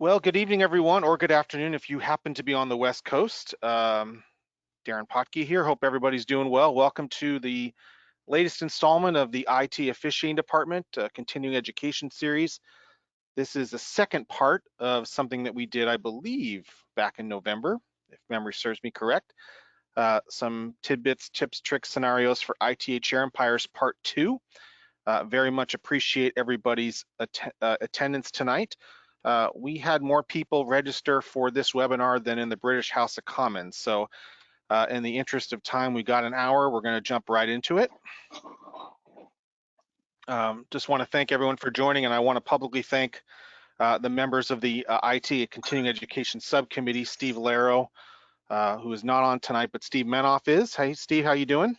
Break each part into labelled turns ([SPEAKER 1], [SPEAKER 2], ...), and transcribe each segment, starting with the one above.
[SPEAKER 1] Well, good evening, everyone, or good afternoon if you happen to be on the West Coast. Darren Potke here. Hope everybody's doing well. Welcome to the latest installment of the IT Officiating Department Continuing Education Series. This is the second part of something that we did, I believe, back in November, if memory serves me correct. Some tidbits, tips, tricks, scenarios for ITA Chair Umpires Part 2. Very much appreciate everybody's attendance tonight. We had more people register for this webinar than in the British House of Commons. So in the interest of time, we got an hour. We're going to jump right into it. Just want to thank everyone for joining, and I want to publicly thank the members of the IT Continuing Education Subcommittee, Steve Laro, who is not on tonight, but Steve Menoff is. Hey, Steve, how you doing?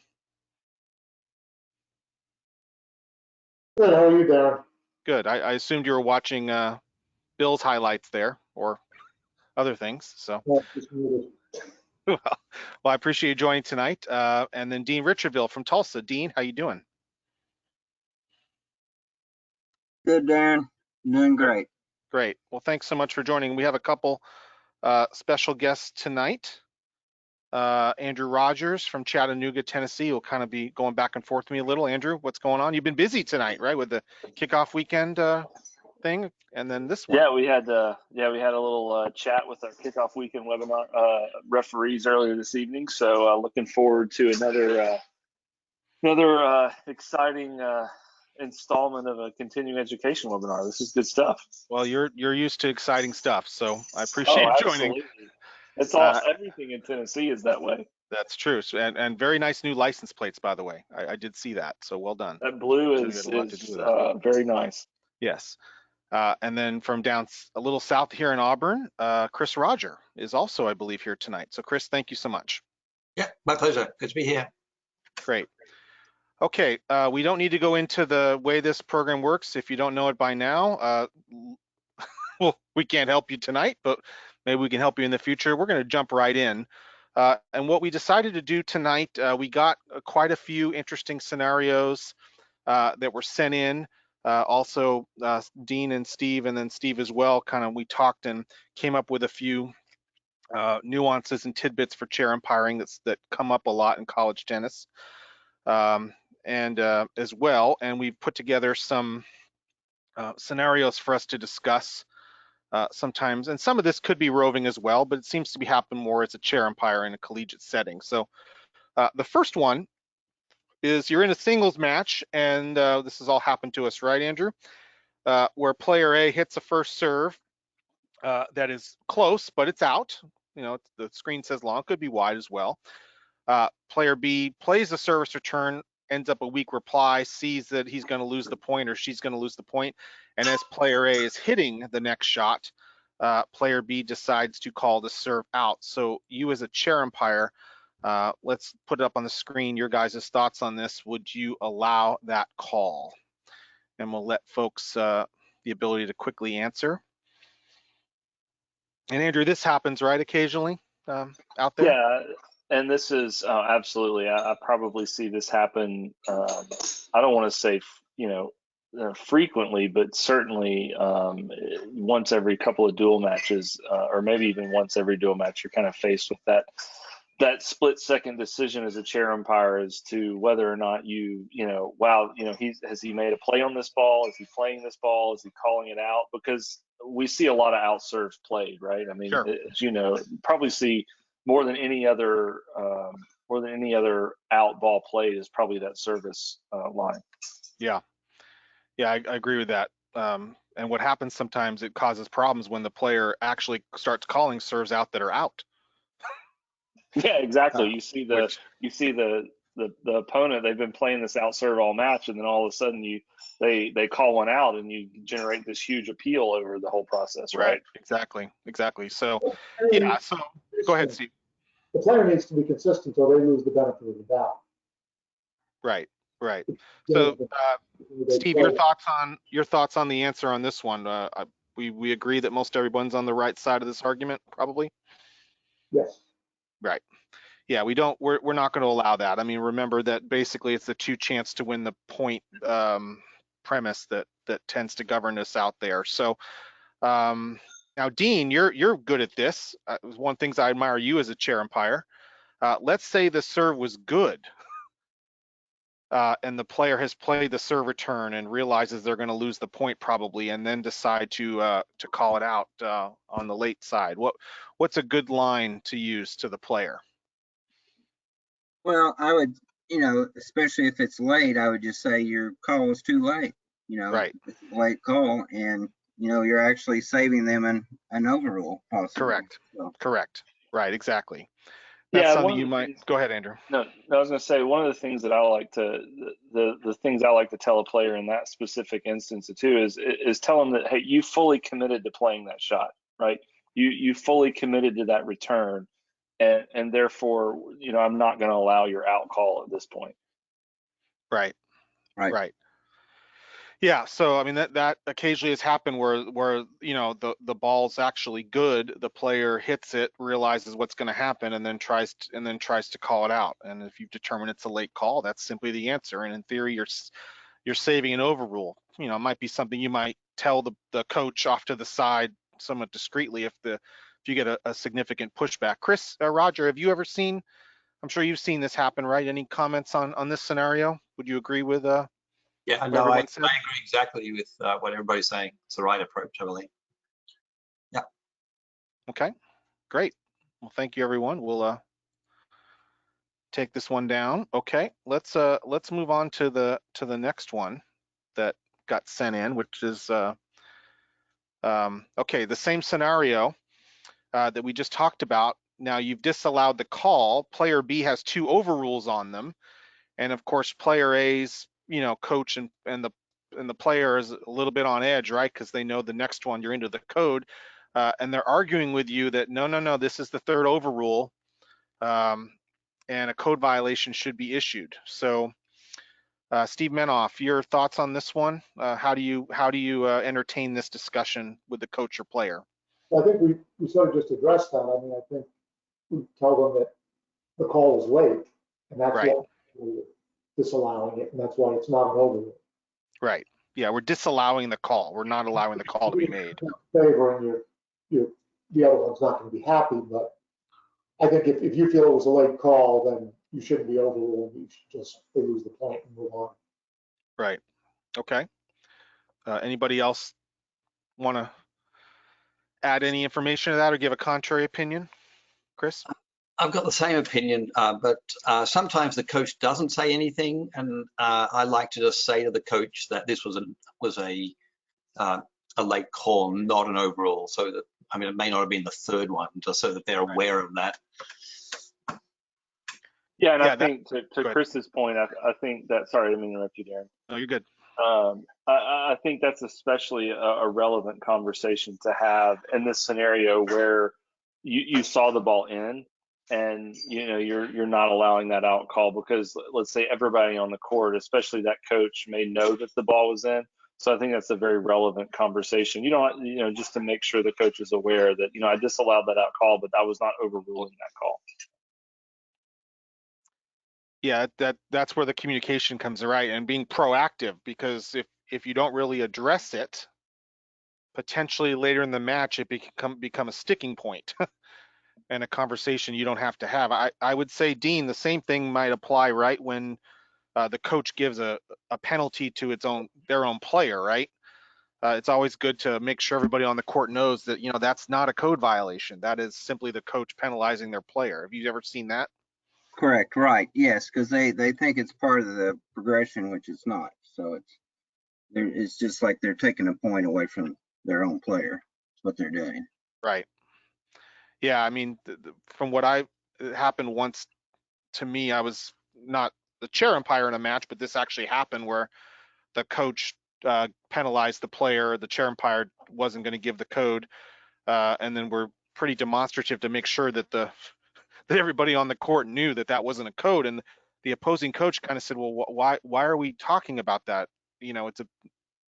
[SPEAKER 2] Good, how are you, Darren?
[SPEAKER 1] Good. I assumed you were watching Bill's highlights there, or other things. So, well, I appreciate you joining tonight. And then Dean Richardville from Tulsa. Dean, how you doing?
[SPEAKER 3] Good, Darren. Doing great.
[SPEAKER 1] Great. Well, thanks so much for joining. We have a couple special guests tonight. Andrew Rogers from Chattanooga, Tennessee will kind of be going back and forth with me a little. Andrew, what's going on? You've been busy tonight, right, with the kickoff weekend thing, and then this one.
[SPEAKER 4] Yeah, we had a little chat with our kickoff weekend webinar referees earlier this evening. So looking forward to another exciting installment of a continuing education webinar. This is good stuff.
[SPEAKER 1] Well, you're used to exciting stuff, so I appreciate you joining.
[SPEAKER 4] Absolutely. It's all everything in Tennessee is that way.
[SPEAKER 1] That's true. So, and very nice new license plates, by the way. I did see that, so well done.
[SPEAKER 4] That blue is very nice.
[SPEAKER 1] Yes. And then from down a little south here in Auburn, Chris Roger is also, I believe, here tonight. So Chris, thank you so much.
[SPEAKER 5] Yeah, my pleasure. Good to be here.
[SPEAKER 1] Great. Okay, we don't need to go into the way this program works. If you don't know it by now, well, we can't help you tonight, but maybe we can help you in the future. We're going to jump right in. And what we decided to do tonight, we got quite a few interesting scenarios that were sent in. Also, Dean and Steve, and then Steve as well, we talked and came up with a few nuances and tidbits for chair umpiring that come up a lot in college tennis, and as well. And we've put together some scenarios for us to discuss sometimes, and some of this could be roving as well, but it seems to be happening more as a chair umpire in a collegiate setting. So the first one is you're in a singles match, and this has all happened to us, right, Andrew? Where player A hits a first serve that is close, but it's out. You know, the screen says long, could be wide as well. Player B plays the service return, ends up a weak reply, sees that he's going to lose the point or she's going to lose the point, and as player A is hitting the next shot, player B decides to call the serve out. So you as a chair umpire, let's put it up on the screen, your guys' thoughts on this. Would you allow that call? And we'll let folks the ability to quickly answer. And Andrew, this happens, right, occasionally out there?
[SPEAKER 4] Yeah, and this is absolutely, I probably see this happen, I don't want to say, frequently, but certainly once every couple of dual matches, or maybe even once every dual match, you're kind of faced with that split-second decision as a chair umpire as to whether or not has he made a play on this ball? Is he playing this ball? Is he calling it out? Because we see a lot of out serves played, right? I mean,
[SPEAKER 1] sure.
[SPEAKER 4] As you know, probably see more than any other out ball played is probably that service line.
[SPEAKER 1] Yeah, I agree with that. And what happens sometimes, it causes problems when the player actually starts calling serves out that are out.
[SPEAKER 4] Yeah, exactly. You see the opponent, they've been playing this out serve all match, and then all of a sudden they call one out, and you generate this huge appeal over the whole process, right?
[SPEAKER 1] Exactly. So yeah, so go ahead, Steve.
[SPEAKER 2] The player needs to be consistent so they lose the benefit of the doubt.
[SPEAKER 1] Right. So Steve, your thoughts on the answer on this one? We agree that most everyone's on the right side of this argument, probably?
[SPEAKER 2] Yes.
[SPEAKER 1] Right. Yeah, we're not going to allow that. I mean, remember that basically it's the two chance to win the point premise that tends to govern us out there. So Now, Dean, you're good at this. One of the things I admire you as a chair umpire. Let's say the serve was good, and the player has played the serve return and realizes they're going to lose the point probably, and then decide to call it out on the late side. What's a good line to use to the player?
[SPEAKER 3] Well, I would, especially if it's late, I would just say your call was too late.
[SPEAKER 1] Right.
[SPEAKER 3] It's a late call, and you're actually saving them an overrule possibly.
[SPEAKER 1] Correct.
[SPEAKER 3] So,
[SPEAKER 1] Correct. Right. Exactly. That's
[SPEAKER 4] Yeah,
[SPEAKER 1] something you might. Go ahead, Andrew.
[SPEAKER 4] No, I was going to say one of the things that I like to the things I like to tell a player in that specific instance too is tell them that, hey, you fully committed to playing that shot, right? You fully committed to that return, and therefore, I'm not going to allow your out call at this point.
[SPEAKER 1] Right.
[SPEAKER 3] right.
[SPEAKER 1] Right. Yeah, so I mean that occasionally has happened where the ball's actually good, the player hits it, realizes what's going to happen, and then tries to call it out. And if you've determined it's a late call, that's simply the answer. And in theory, you're saving an overrule. It might be something you might tell the coach off to the side somewhat discreetly if you get a significant pushback. Chris, Roger, have you ever seen? I'm sure you've seen this happen, right? Any comments on this scenario? Would you agree with?
[SPEAKER 5] Yeah,
[SPEAKER 1] What
[SPEAKER 5] no, I
[SPEAKER 1] everyone said?
[SPEAKER 5] agree exactly with what everybody's saying. It's the right approach, I believe. Yeah.
[SPEAKER 1] Okay, great. Well, thank you, everyone. We'll take this one down. Okay, let's move on to the next one that got sent in, which is okay, the same scenario that we just talked about. Now you've disallowed the call. Player B has 2 overrules on them, and of course, player A's coach and the player is a little bit on edge, right? Because they know the next one you're into the code, and they're arguing with you that no, this is the 3rd overrule, and a code violation should be issued. So, Steve Menoff, your thoughts on this one? How do you entertain this discussion with the coach or player?
[SPEAKER 2] I think we sort of just addressed that. I mean, I think we tell them that the call was late, and that's
[SPEAKER 1] Right.
[SPEAKER 2] what we're disallowing it, and that's why it's not an overrule.
[SPEAKER 1] Right. Yeah, we're disallowing the call. We're not allowing the call to be made.
[SPEAKER 2] Favor, and the other one's not going to be happy, but I think if you feel it was a late call, then you shouldn't be overruled. You should just lose the point and move on.
[SPEAKER 1] Right. Okay. Anybody else want to add any information to that or give a contrary opinion? Chris?
[SPEAKER 5] I've got the same opinion, but sometimes the coach doesn't say anything, and I like to just say to the coach that this was a late call, not an overall. So that, I mean, it may not have been the 3rd one, just so that they're aware of that.
[SPEAKER 4] Yeah, and
[SPEAKER 1] Yeah,
[SPEAKER 4] I think to Chris's point, I think that, sorry, I didn't mean to interrupt you, Darren.
[SPEAKER 1] No, you're good.
[SPEAKER 4] I think that's especially a relevant conversation to have in this scenario where you saw the ball in, and you're not allowing that out call because let's say everybody on the court, especially that coach, may know that the ball was in. So I think that's a very relevant conversation. Just to make sure the coach is aware that I disallowed that out call, but I was not overruling that call.
[SPEAKER 1] Yeah, that's where the communication comes, right, and being proactive, because if you don't really address it, potentially later in the match it become a sticking point and a conversation you don't have to have. I would say, Dean, the same thing might apply, right, when the coach gives a penalty to their own player, right? It's always good to make sure everybody on the court knows that that's not a code violation. That is simply the coach penalizing their player. Have you ever seen that?
[SPEAKER 3] correct. Right. Yes, because they think it's part of the progression, which it's not. So it's just like they're taking a point away from their own player. That's what they're doing.
[SPEAKER 1] Right. Yeah, I mean, from what happened once to me, I was not the chair umpire in a match, but this actually happened where the coach penalized the player. The chair umpire wasn't going to give the code, and then we're pretty demonstrative to make sure that that everybody on the court knew that wasn't a code. And the opposing coach kind of said, "Well, why are we talking about that?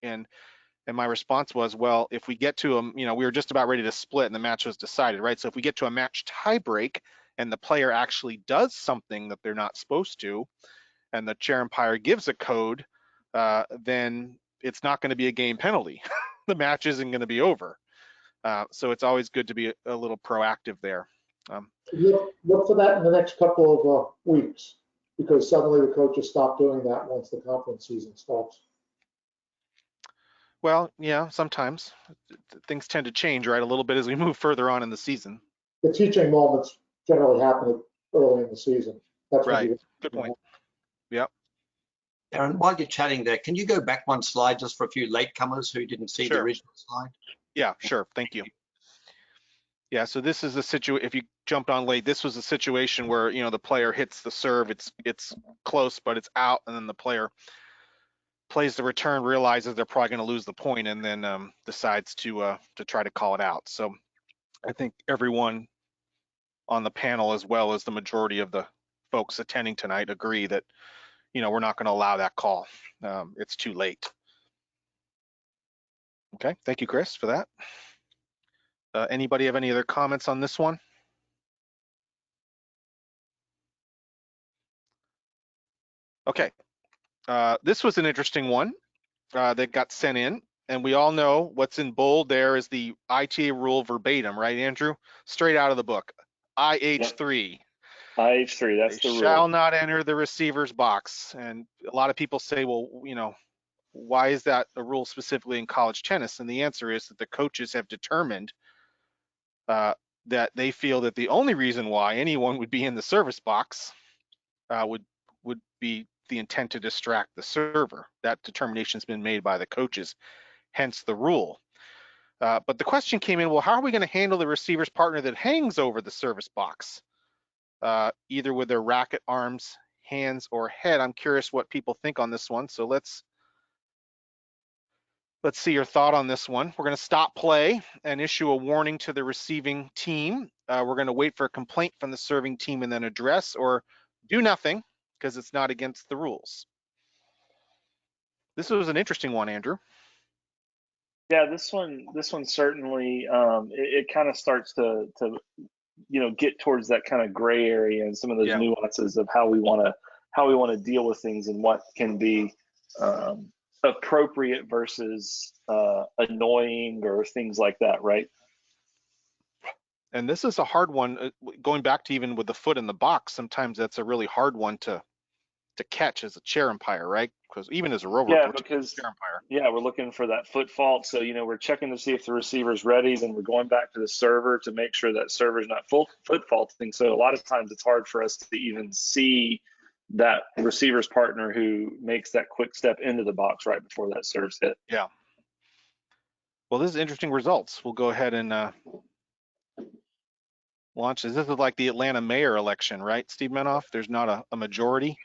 [SPEAKER 1] And my response was, well, if we get to we were just about ready to split and the match was decided, right? So if we get to a match tiebreak and the player actually does something that they're not supposed to, and the chair umpire gives a code, then it's not going to be a game penalty. The match isn't going to be over. So it's always good to be a little proactive there.
[SPEAKER 2] Look for that in the next couple of weeks, because suddenly the coaches stop doing that once the conference season starts.
[SPEAKER 1] Well, yeah, sometimes things tend to change, right, a little bit as we move further on in the season.
[SPEAKER 2] The teaching moments generally happen early in the season. That's when
[SPEAKER 1] Right.
[SPEAKER 2] you.
[SPEAKER 1] Good point. Yep.
[SPEAKER 5] Aaron, while you're chatting there, can you go back one slide just for a few latecomers who didn't see the
[SPEAKER 1] Sure.
[SPEAKER 5] original slide?
[SPEAKER 1] Yeah, sure. Thank you. Yeah, so this is a situation, if you jumped on late, this was a situation where, you know, the player hits the serve, it's close, but it's out, and then the player plays the return, realizes they're probably going to lose the point, and then decides to try to call it out. So I think everyone on the panel, as well as the majority of the folks attending tonight, agree that, you know, we're not going to allow that call. It's too late. Okay, thank you, Chris, for that. Anybody have any other comments on this one? Okay, this was an interesting one that got sent in, and we all know what's in bold there is the ITA rule verbatim, right, Andrew? Straight out of the book. IH3.
[SPEAKER 4] IH3, that's
[SPEAKER 1] They
[SPEAKER 4] the
[SPEAKER 1] shall
[SPEAKER 4] rule.
[SPEAKER 1] not enter the receiver's box. And a lot of people say, well, you know, why is that a rule specifically in college tennis? And the answer is that the coaches have determined that they feel that the only reason why anyone would be in the service box would be the intent to distract the server. That determination has been made by the coaches, hence the rule. But the question came in, well, how are we going to handle the receiver's partner that hangs over the service box, either with their racket, arms, hands, or head? I'm curious what people think on this one. So let's see your thought on this one. We're going to stop play and issue a warning to the receiving team. We're going to wait for a complaint from the serving team and then address, or do nothing because it's not against the rules. This was an interesting one, Andrew.
[SPEAKER 4] Yeah, this one certainly it kind of starts to get towards that kind of gray area and some of those nuances of how we want to deal with things and what can be appropriate versus annoying or things like that, right?
[SPEAKER 1] And this is a hard one, going back to even with the foot in the box, sometimes that's a really hard one to catch as a chair umpire, right? Because even as a rover,
[SPEAKER 4] yeah, because
[SPEAKER 1] chair umpire.
[SPEAKER 4] Yeah, we're looking for that foot fault. So, we're checking to see if the receiver's ready. Then we're going back to the server to make sure that server's not full foot faulting. So a lot of times it's hard for us to even see that receiver's partner who makes that quick step into the box right before that serve's hit.
[SPEAKER 1] Yeah. Well, this is interesting results. We'll go ahead and launch this. This is like the Atlanta mayor election, right, Steve Menoff? There's not a majority,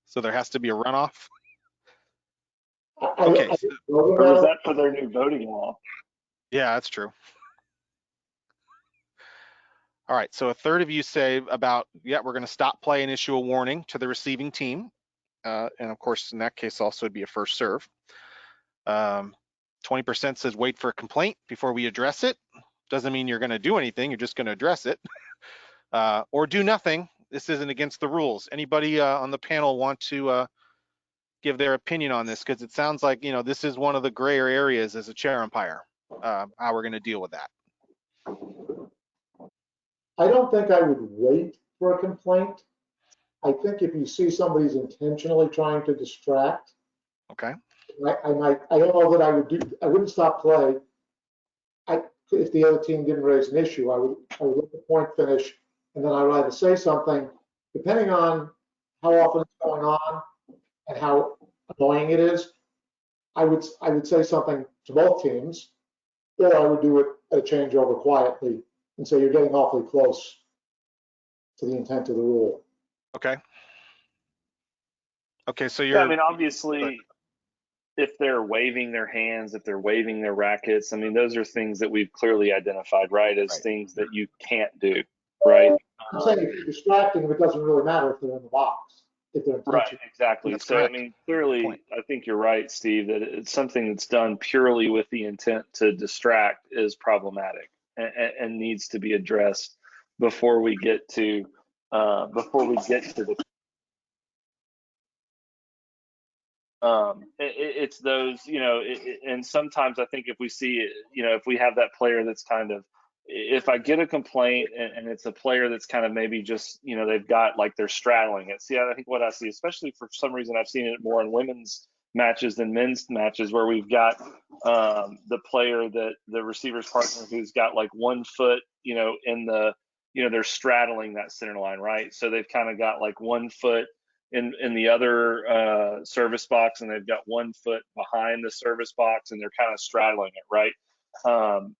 [SPEAKER 1] so there has to be a runoff. Okay.
[SPEAKER 4] Or was that for their new voting law?
[SPEAKER 1] Yeah, that's true. All right, so a third of you say about, yeah, we're going to stop play and issue a warning to the receiving team. And of course, in that case, also it'd be a first serve. 20% says wait for a complaint before we address it. Doesn't mean you're going to do anything. You're just going to address it. Or do nothing. This isn't against the rules. Anybody on the panel want to give their opinion on this? Because it sounds like, this is one of the grayer areas as a chair umpire, how we're going to deal with that.
[SPEAKER 2] I don't think I would wait for a complaint. I think if you see somebody's intentionally trying to distract,
[SPEAKER 1] okay,
[SPEAKER 2] I don't know that I wouldn't stop play. If the other team didn't raise an issue, I would let the point finish, and then I would either say something, depending on how often it's going on and how annoying it is. I would say something to both teams, or I would do it at a changeover quietly and say you're getting awfully close to the intent of the rule.
[SPEAKER 1] Okay. Okay, so you're.
[SPEAKER 4] Yeah, I mean, obviously, if they're waving their hands, if they're waving their rackets, I mean, those are things that we've clearly identified, right, as things that you can't do, right?
[SPEAKER 2] I'm saying if you're distracting, it doesn't really matter if they're in the box, if they're intentional.
[SPEAKER 4] Right, exactly.
[SPEAKER 1] That's
[SPEAKER 4] so,
[SPEAKER 1] correct.
[SPEAKER 4] I mean, clearly, I think you're right, Steve, that it's something that's done purely with the intent to distract is problematic and needs to be addressed before we get to the It's those, and sometimes I think if we see, if we have that player that's kind of, if I get a complaint and it's a player that's kind of maybe just, they've got like they're straddling it. See, I think what I see, especially for some reason, I've seen it more in women's matches than men's matches, where we've got the player that the receiver's partner who's got like 1 foot, in the, they're straddling that center line, right? So they've kind of got like 1 foot in the other service box, and they've got 1 foot behind the service box, and they're kind of straddling it, right? And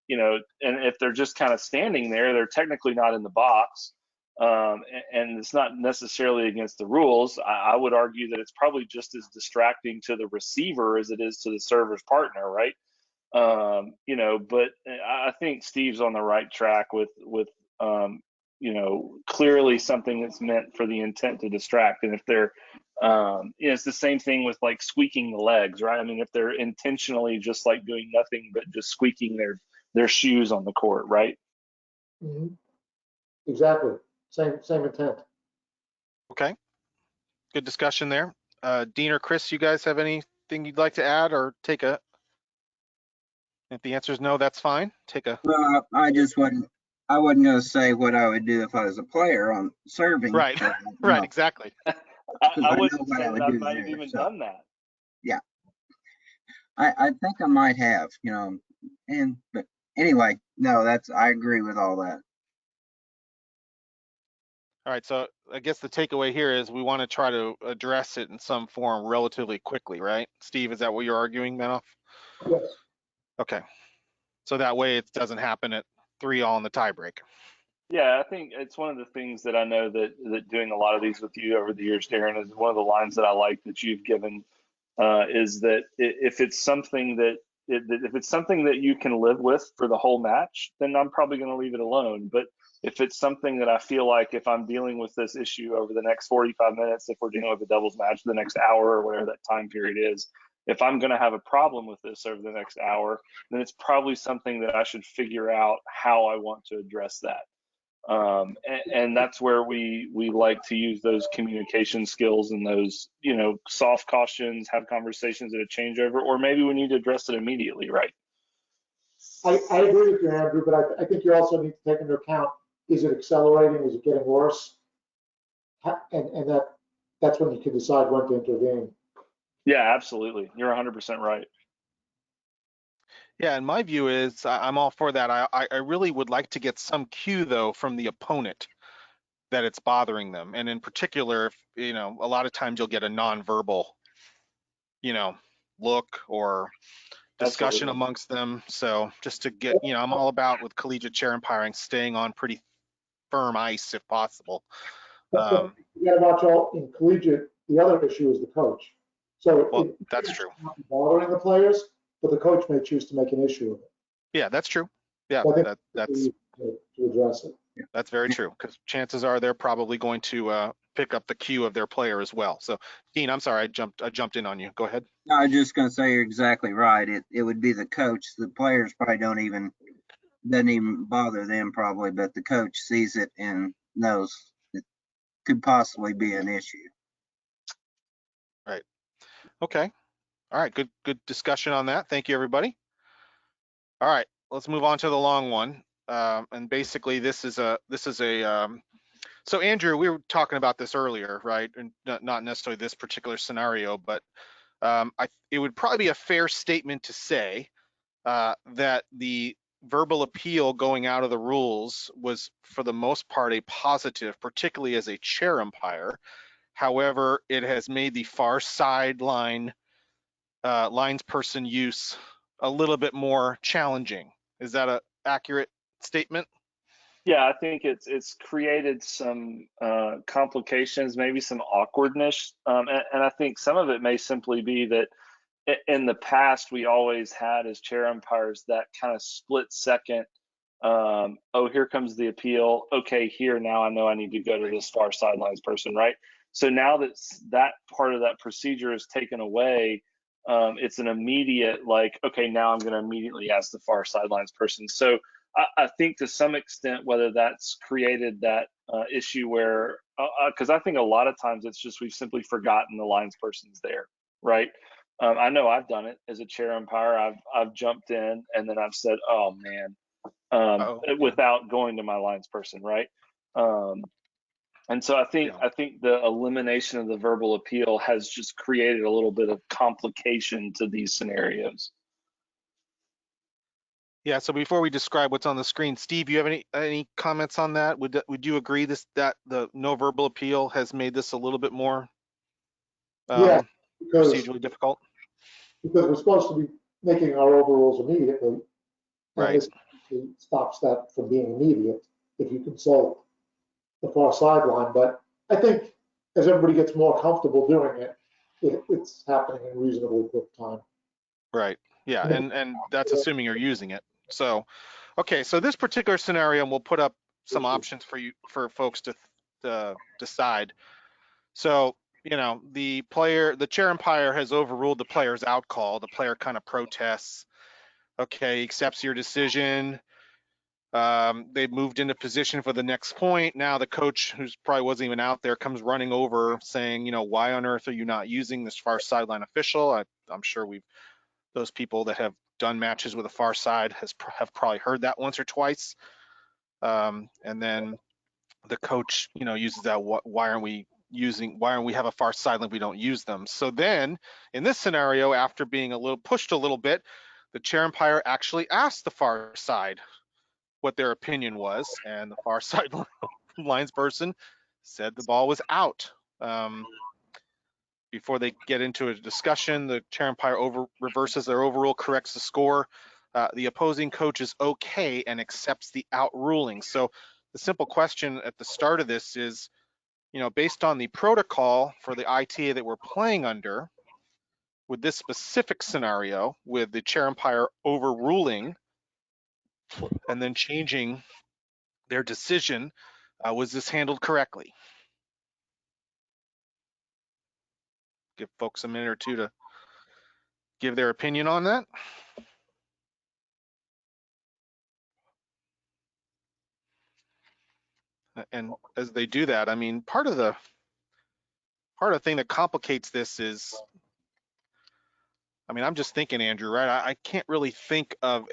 [SPEAKER 4] if they're just kind of standing there, they're technically not in the box, and it's not necessarily against the rules. I would argue that it's probably just as distracting to the receiver as it is to the server's partner, right? But I think Steve's on the right track with clearly something that's meant for the intent to distract. And if they're, it's the same thing with like squeaking the legs, right? I mean, if they're intentionally just like doing nothing but just squeaking their shoes on the court, right?
[SPEAKER 2] Mhm. Exactly. Same intent.
[SPEAKER 1] Okay, good discussion there. Dean or Chris, you guys have anything you'd like to add or take a? If the answer is no, that's fine. Take a.
[SPEAKER 3] Well, I wasn't going to say what I would do if I was a player on serving.
[SPEAKER 1] Right,
[SPEAKER 3] but,
[SPEAKER 1] right,
[SPEAKER 3] no,
[SPEAKER 1] exactly.
[SPEAKER 4] I
[SPEAKER 3] know
[SPEAKER 4] wouldn't
[SPEAKER 3] what
[SPEAKER 4] say
[SPEAKER 3] I
[SPEAKER 4] that
[SPEAKER 3] would
[SPEAKER 4] I
[SPEAKER 3] do
[SPEAKER 4] might have
[SPEAKER 3] there.
[SPEAKER 4] even
[SPEAKER 3] So,
[SPEAKER 4] done that.
[SPEAKER 3] yeah, I think I might have, but anyway, no, I agree with all that.
[SPEAKER 1] All right, so I guess the takeaway here is we want to try to address it in some form relatively quickly, right? Steve, is that what you're arguing, Menoff?
[SPEAKER 2] Yes.
[SPEAKER 1] Okay, so that way it doesn't happen at 3-all in the tiebreak.
[SPEAKER 4] Yeah, I think it's one of the things that I know that doing a lot of these with you over the years, Darren, is one of the lines that I like that you've given, is that if it's something that if it's something that you can live with for the whole match, then I'm probably going to leave it alone. But if it's something that I feel like if I'm dealing with this issue over the next 45 minutes, if we're dealing with a doubles match the next hour or whatever that time period is, if I'm going to have a problem with this over the next hour, then it's probably something that I should figure out how I want to address that. And that's where we like to use those communication skills and those soft cautions, have conversations at a changeover, or maybe we need to address it immediately, right?
[SPEAKER 2] I agree with you, Andrew, but I think you also need to take into account, is it accelerating, is it getting worse? And that's when you can decide when to intervene.
[SPEAKER 4] Yeah, absolutely. You're 100% right.
[SPEAKER 1] Yeah, and my view is I'm all for that. I really would like to get some cue though from the opponent that it's bothering them, and in particular, if, a lot of times you'll get a nonverbal, look or discussion
[SPEAKER 4] Absolutely.
[SPEAKER 1] amongst them. So just to get, I'm all about with collegiate chair umpiring, staying on pretty firm ice if possible.
[SPEAKER 2] But you got to watch all in collegiate. The other issue is the coach. So
[SPEAKER 1] Well, that's true.
[SPEAKER 2] Not bothering the players, but the coach may choose to make an issue of it.
[SPEAKER 1] Yeah, that's true. Yeah,
[SPEAKER 2] So I think
[SPEAKER 1] that's
[SPEAKER 2] to address it.
[SPEAKER 1] that's very true, because chances are they're probably going to pick up the cue of their player as well. So, Dean, I'm sorry, I jumped in on you. Go ahead.
[SPEAKER 3] No, I was just going to say you're exactly right. It would be the coach. The players probably doesn't even bother them probably, but the coach sees it and knows it could possibly be an issue.
[SPEAKER 1] Right. Okay. All right. Good discussion on that. Thank you, everybody. All right. Let's move on to the long one. And basically, this is a so Andrew, we were talking about this earlier, right? And not necessarily this particular scenario, but it would probably be a fair statement to say that the verbal appeal going out of the rules was, for the most part, a positive, particularly as a chair umpire. However, it has made the far sideline linesperson use a little bit more challenging. Is that an accurate statement?
[SPEAKER 4] Yeah, I think it's created some complications, maybe some awkwardness, and I think some of it may simply be that in the past we always had as chair umpires that kind of split second. Oh, here comes the appeal. Okay, here now I know I need to go to this far sidelines person, right? So now that part of that procedure is taken away, it's an immediate like, okay, now I'm going to immediately ask the far sidelines person. So I think to some extent, whether that's created that issue where, because I think a lot of times it's just we've simply forgotten the lines person's there, right? I know I've done it as a chair umpire. I've jumped in and then I've said, "Oh man,"
[SPEAKER 1] Oh,
[SPEAKER 4] without going to my lines person, right? Um, and so
[SPEAKER 1] yeah.
[SPEAKER 4] I think the elimination of the verbal appeal has just created a little bit of complication to these scenarios.
[SPEAKER 1] Yeah, so before we describe what's on the screen, Steve, you have any comments on that? Would you agree that the no verbal appeal has made this a little bit more
[SPEAKER 2] Yeah, because
[SPEAKER 1] procedurally difficult?
[SPEAKER 2] we're supposed to be making our overrules immediately, and
[SPEAKER 1] Right.
[SPEAKER 2] this stops that from being immediate if you consult the far sideline. But I think as everybody gets more comfortable doing it, it's happening in reasonably quick time.
[SPEAKER 1] Right. Yeah, and that's assuming you're using it. So, okay, so this particular scenario, and we'll put up some options for folks to decide. So, the chair umpire has overruled the player's out call. The player kind of protests. Okay, accepts your decision. They've moved into position for the next point. Now the coach, who's probably wasn't even out there, comes running over saying, why on earth are you not using this far sideline official? I'm sure those people that have done matches with a far side have probably heard that once or twice. And then the coach, uses that. Why aren't we have a far sideline if we don't use them? So then, in this scenario, after being pushed a little bit, the chair umpire actually asked the far side what their opinion was, and the far side lines person said the ball was out. Before they get into a discussion, the chair umpire reverses their overrule, corrects the score. The opposing coach is okay and accepts the out ruling. So the simple question at the start of this is, based on the protocol for the ITA that we're playing under, with this specific scenario, with the chair umpire overruling and then changing their decision, was this handled correctly? Give folks a minute or two to give their opinion on that. And as they do that, I mean, part of the thing that complicates this is, I mean, I'm just thinking, Andrew, right? I can't really think of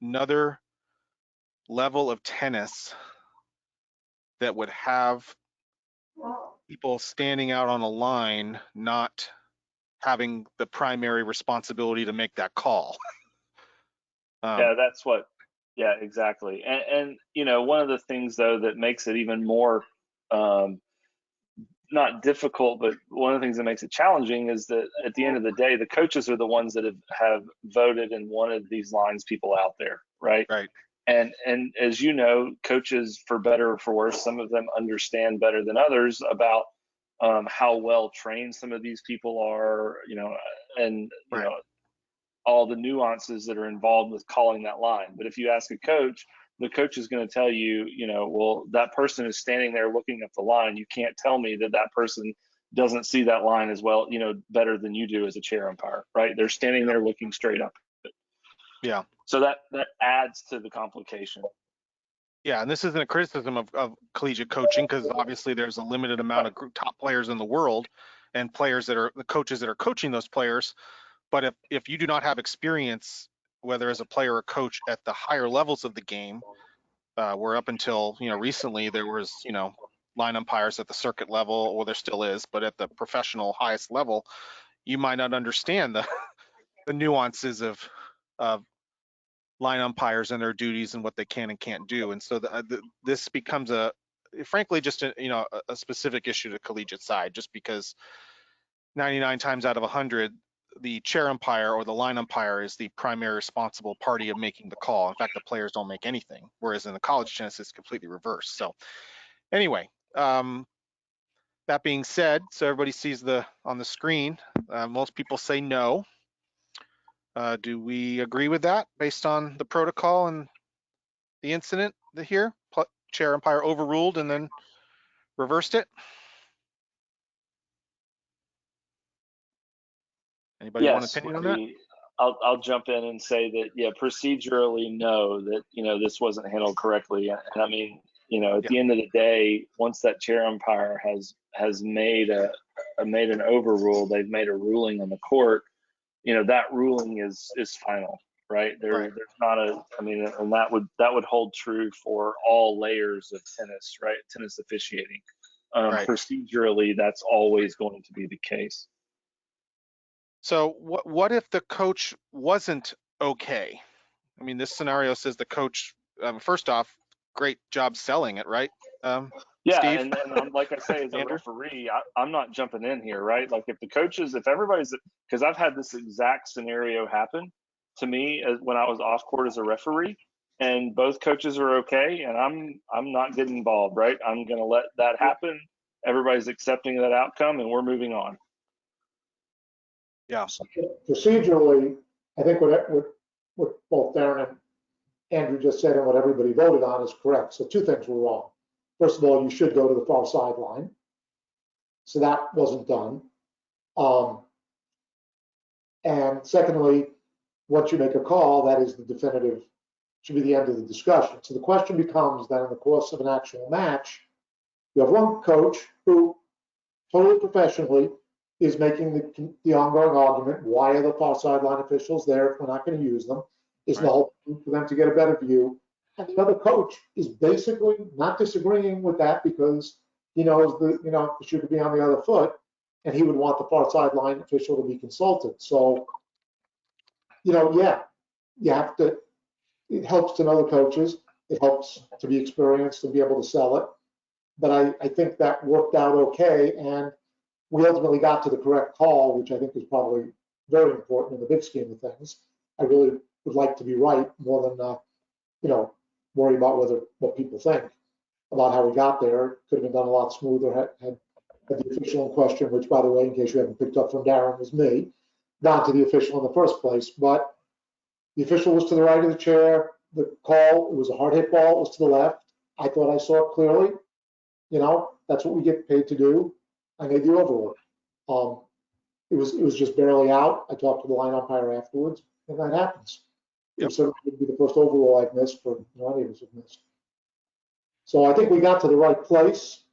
[SPEAKER 1] another level of tennis that would have people standing out on a line not having the primary responsibility to make that call.
[SPEAKER 4] Yeah, that's what. Yeah, exactly. And one of the things though that makes it even more not difficult, but one of the things that makes it challenging is that at the end of the day, the coaches are the ones that have voted and wanted these lines people out there, right?
[SPEAKER 1] Right.
[SPEAKER 4] And as you know, coaches, for better or for worse, some of them understand better than others about how well trained some of these people are, and
[SPEAKER 1] Right.
[SPEAKER 4] all the nuances that are involved with calling that line. But if you ask a coach, the coach is going to tell you, well, that person is standing there looking at the line. You can't tell me that that person doesn't see that line as well, better than you do as a chair umpire, right? They're standing there looking straight up.
[SPEAKER 1] Yeah.
[SPEAKER 4] So that adds to the complication.
[SPEAKER 1] Yeah, and this isn't a criticism of collegiate coaching, because obviously there's a limited amount of top players in the world and the coaches that are coaching those players. But if you do not have experience, whether as a player or coach at the higher levels of the game, where up until recently there was line umpires at the circuit level, or there still is, but at the professional highest level, you might not understand the nuances of line umpires and their duties and what they can and can't do. And so this becomes frankly just a specific issue to collegiate side, just because 99 times out of 100, the chair umpire or the line umpire is the primary responsible party of making the call. In fact, the players don't make anything, whereas in the college tennis, it's completely reversed. So anyway, that being said, so everybody sees on the screen, most people say no. Do we agree with that based on the protocol and the incident here? Chair umpire overruled and then reversed it? Anybody want an
[SPEAKER 4] Yes,
[SPEAKER 1] opinion on that?
[SPEAKER 4] I'll jump in and say that, yeah, procedurally, no, that, this wasn't handled correctly. And I mean, You know, at
[SPEAKER 1] Yeah.
[SPEAKER 4] the end of the day, once that chair umpire has made made an overrule, they've made a ruling on the court. You know, that ruling is final, right?
[SPEAKER 1] Right.
[SPEAKER 4] There's not a, I mean, and that would hold true for all layers of tennis, right? Tennis officiating.
[SPEAKER 1] Right.
[SPEAKER 4] Procedurally, that's always going to be the case.
[SPEAKER 1] So what if the coach wasn't okay? I mean, this scenario says the coach, first off, great job selling it, right?
[SPEAKER 4] Yeah,
[SPEAKER 1] Steve?
[SPEAKER 4] and I'm, like I say, as a
[SPEAKER 1] Andrew?
[SPEAKER 4] referee, I'm not jumping in here, right? Like if the coaches, if everybody's, because I've had this exact scenario happen to me when I was off court as a referee, and both coaches are okay, and I'm not getting involved, right? I'm going to let that happen. Everybody's accepting that outcome, and we're moving on.
[SPEAKER 1] Yeah.
[SPEAKER 2] Procedurally, I think what both Darren and Andrew just said and what everybody voted on is correct. So two things were wrong. First of all, you should go to the far sideline. So that wasn't done. And secondly, once you make a call, that is the definitive, should be the end of the discussion. So the question becomes then in the course of an actual match, you have one coach who totally professionally is making the ongoing argument, why are the far sideline officials there if we're not going to use them? Is the whole for them to get a better view. And the other coach is basically not disagreeing with that because he knows the shoe could be on the other foot, and he would want the far sideline official to be consulted. So, yeah, you have to. It helps to know the coaches. It helps to be experienced and be able to sell it. But I think that worked out okay, and we ultimately got to the correct call, which I think is probably very important in the big scheme of things. I really would like to be right more than worry about what people think about how we got there. Could have been done a lot smoother had the official in question, which, by the way, in case you haven't picked up from Darren, was me, gone to the official in the first place. But the official was to the right of the chair. The call, it was a hard hit ball, it was to the left. I thought I saw it clearly. That's what we get paid to do. I made the overrule. It was just barely out. I talked to the line umpire afterwards, and that happens.
[SPEAKER 1] Yep.
[SPEAKER 2] It certainly would be the first overall I've missed for any of us have missed. So I think we got to the right place,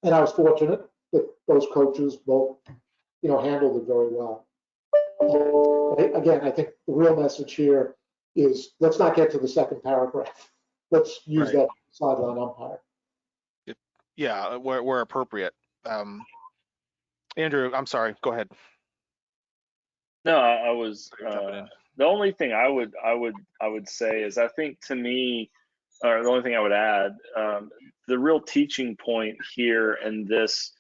[SPEAKER 2] and I was fortunate that those coaches both, handled it very well. Again, I think the real message here is let's not get to the second paragraph. Let's use that sideline umpire.
[SPEAKER 1] Yeah, where appropriate. Andrew, I'm sorry. Go ahead.
[SPEAKER 4] No, I was
[SPEAKER 1] Jumping in.
[SPEAKER 4] the only thing I would say is I think to me, or the only thing I would add, the real teaching point here in this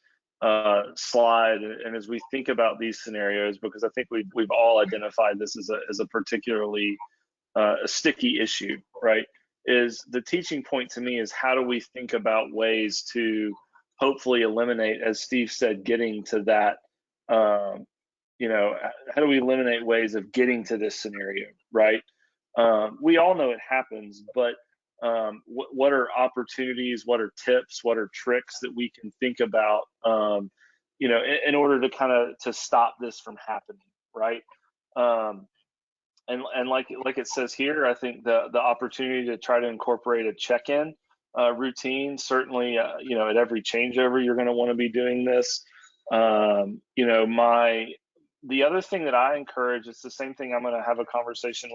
[SPEAKER 4] slide, and as we think about these scenarios, because I think we've all identified this as a particularly a sticky issue, right? Is the teaching point to me is how do we think about ways to hopefully eliminate, as Steve said, getting to that. How do we eliminate ways of getting to this scenario, right? We all know it happens, but what are opportunities, what are tips, what are tricks that we can think about, in order to kind of to stop this from happening, right? And like it says here, I think the opportunity to try to incorporate a check-in routine, certainly, at every changeover, you're going to want to be doing this. The other thing that I encourage, it's the same thing I'm going to have a conversation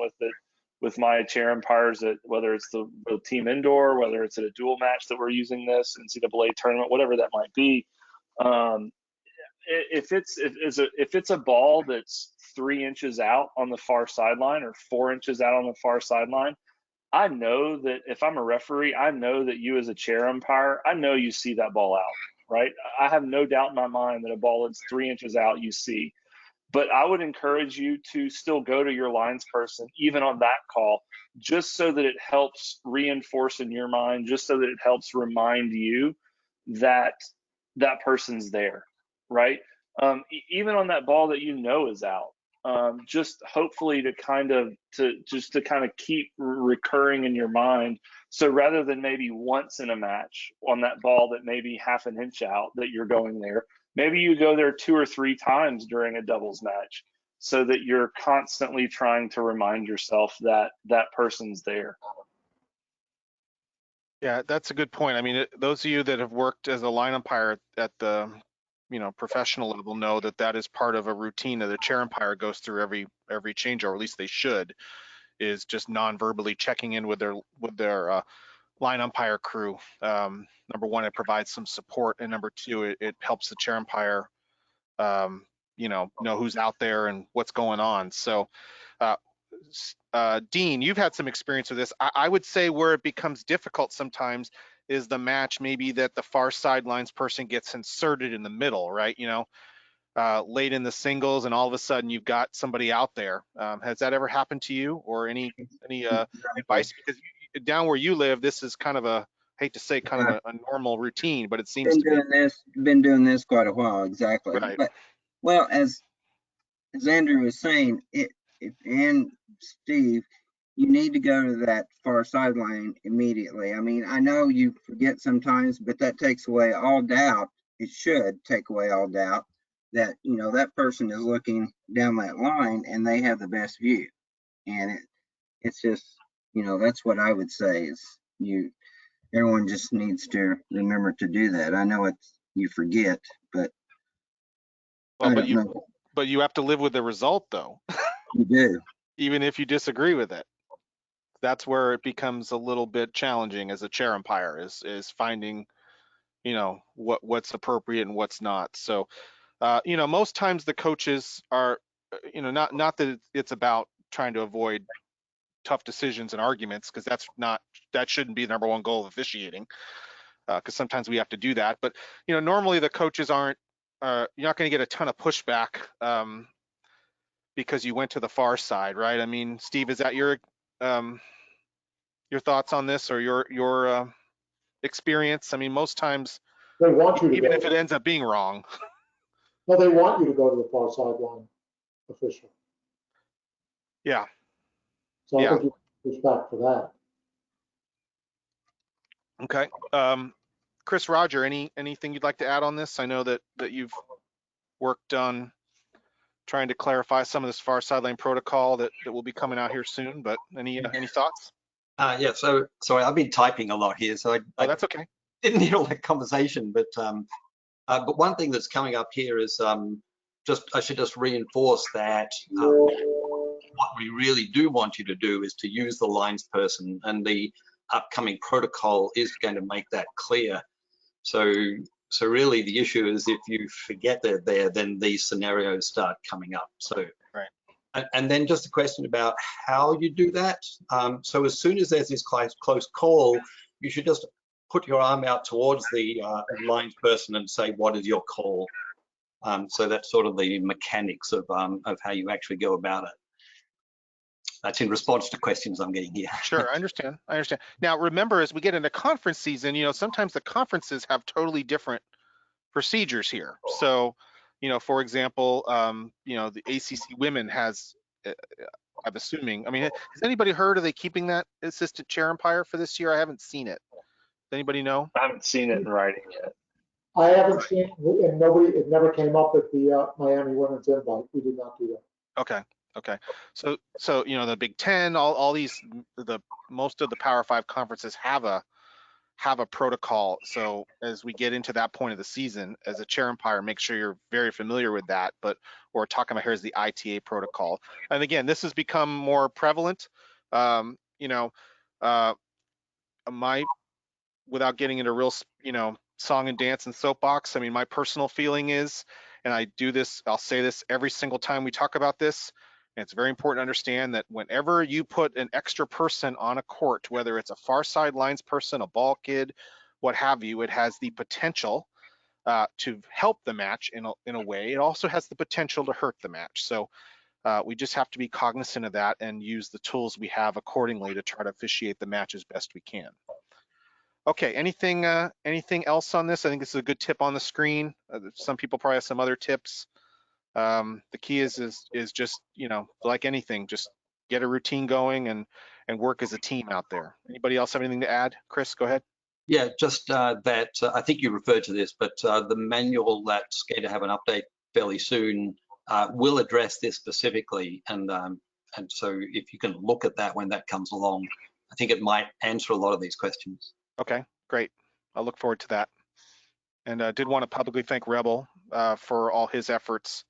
[SPEAKER 4] with my chair umpires, at whether it's the team indoor, whether it's at a dual match that we're using this NCAA tournament, whatever that might be. If it's a ball that's 3 inches out on the far sideline or 4 inches out on the far sideline, I know that if I'm a referee, I know that you as a chair umpire, I know you see that ball out, right? I have no doubt in my mind that a ball that's 3 inches out you see. But I would encourage you to still go to your lines person, even on that call, just so that it helps reinforce in your mind, just so that it helps remind you that that person's there, right? Even on that ball that is out, just hopefully to kind of keep recurring in your mind. So rather than maybe once in a match on that ball that may be half an inch out that you're going there, maybe you go there 2 or 3 times during a doubles match, so that you're constantly trying to remind yourself that that person's there.
[SPEAKER 1] Yeah, that's a good point. I mean, those of you that have worked as a line umpire at the, professional level know that that is part of a routine that a chair umpire goes through every change, or at least they should, is just non-verbally checking in with their line umpire crew. Number one, it provides some support, and number two, it helps the chair umpire, know who's out there and what's going on. So, uh, Dean, you've had some experience with this. I would say where it becomes difficult sometimes is the match maybe that the far sidelines person gets inserted in the middle, right? Late in the singles, and all of a sudden you've got somebody out there. Has that ever happened to you, or any
[SPEAKER 3] Exactly.
[SPEAKER 1] advice? Because down where you live, this is kind of a, hate to say, kind of
[SPEAKER 3] Yeah,
[SPEAKER 1] a normal routine, but it seems to be.
[SPEAKER 3] been doing this quite a while, exactly.
[SPEAKER 1] Right.
[SPEAKER 3] But well, as Andrew was saying, and Steve, you need to go to that far sideline immediately. I mean, I know you forget sometimes, but that takes away all doubt. It should take away all doubt that, that person is looking down that line and they have the best view. And it's just, that's what I would say is everyone just needs to remember to do that. I know you forget, but
[SPEAKER 1] Well,
[SPEAKER 3] I
[SPEAKER 1] but
[SPEAKER 3] don't
[SPEAKER 1] you
[SPEAKER 3] know.
[SPEAKER 1] but you have to live with the result, though,
[SPEAKER 3] You do.
[SPEAKER 1] even if you disagree with it. That's where it becomes a little bit challenging as a chair umpire, is finding, what's appropriate and what's not. So, most times the coaches are, not that it's about trying to avoid tough decisions and arguments, because that shouldn't be the number one goal of officiating, because sometimes we have to do that. But normally the coaches aren't. You're not going to get a ton of pushback, because you went to the far side, right? I mean, Steve, is that your thoughts on this, or your experience? I mean, most times,
[SPEAKER 2] They want you to
[SPEAKER 1] even
[SPEAKER 2] go.
[SPEAKER 1] if it ends up being wrong.
[SPEAKER 2] No, they want you to go to the far sideline official.
[SPEAKER 1] Yeah,
[SPEAKER 2] So I
[SPEAKER 1] yeah.
[SPEAKER 2] think you push back for that.
[SPEAKER 1] Okay. Chris, Roger, anything you'd like to add on this? I know that you've worked on trying to clarify some of this far sideline protocol that will be coming out here soon, but any thoughts?
[SPEAKER 5] Yeah, so sorry, I've been typing a lot here, so
[SPEAKER 1] Oh,
[SPEAKER 5] I
[SPEAKER 1] that's okay.
[SPEAKER 5] didn't hear all that conversation. But one thing that's coming up here is I should just reinforce that what we really do want you to do is to use the lines person, and the upcoming protocol is going to make that clear. So really the issue is if you forget they're there, then these scenarios start coming up. So
[SPEAKER 1] Right.
[SPEAKER 5] and then just a question about how you do that. So as soon as there's this close call, you should just put your arm out towards the lines person and say, what is your call? So that's sort of the mechanics of how you actually go about it. That's in response to questions I'm getting here.
[SPEAKER 1] Sure, I understand. Now, remember, as we get into conference season, sometimes the conferences have totally different procedures here. So, for example, the ACC women has, I'm assuming, I mean, has anybody heard, are they keeping that assistant chair umpire for this year? I haven't seen it. Does anybody know?
[SPEAKER 4] I haven't seen it in writing yet.
[SPEAKER 2] I haven't seen, and it never came up at the Miami Women's Invite. We did not do that.
[SPEAKER 1] Okay. So the Big Ten, all these, most of the Power Five conferences have a protocol. So as we get into that point of the season, as a chair umpire, make sure you're very familiar with that. But what we're talking about here is the ITA protocol. And again, this has become more prevalent. Um, you know, uh, without getting into real, song and dance and soapbox, I mean, my personal feeling is, and I'll say this every single time we talk about this, and it's very important to understand that whenever you put an extra person on a court, whether it's a far sidelines person, a ball kid, what have you, it has the potential to help the match in a way. It also has the potential to hurt the match. So we just have to be cognizant of that and use the tools we have accordingly to try to officiate the match as best we can. Okay, anything else on this? I think this is a good tip on the screen. Some people probably have some other tips. The key is just, like anything, just get a routine going and work as a team out there. Anybody else have anything to add? Chris, go ahead.
[SPEAKER 5] Yeah, just that I think you referred to this, but the manual that's going to have an update fairly soon will address this specifically. And so if you can look at that when that comes along, I think it might answer a lot of these questions.
[SPEAKER 1] Okay, great. I'll look forward to that. And I did want to publicly thank Rebel for all his efforts.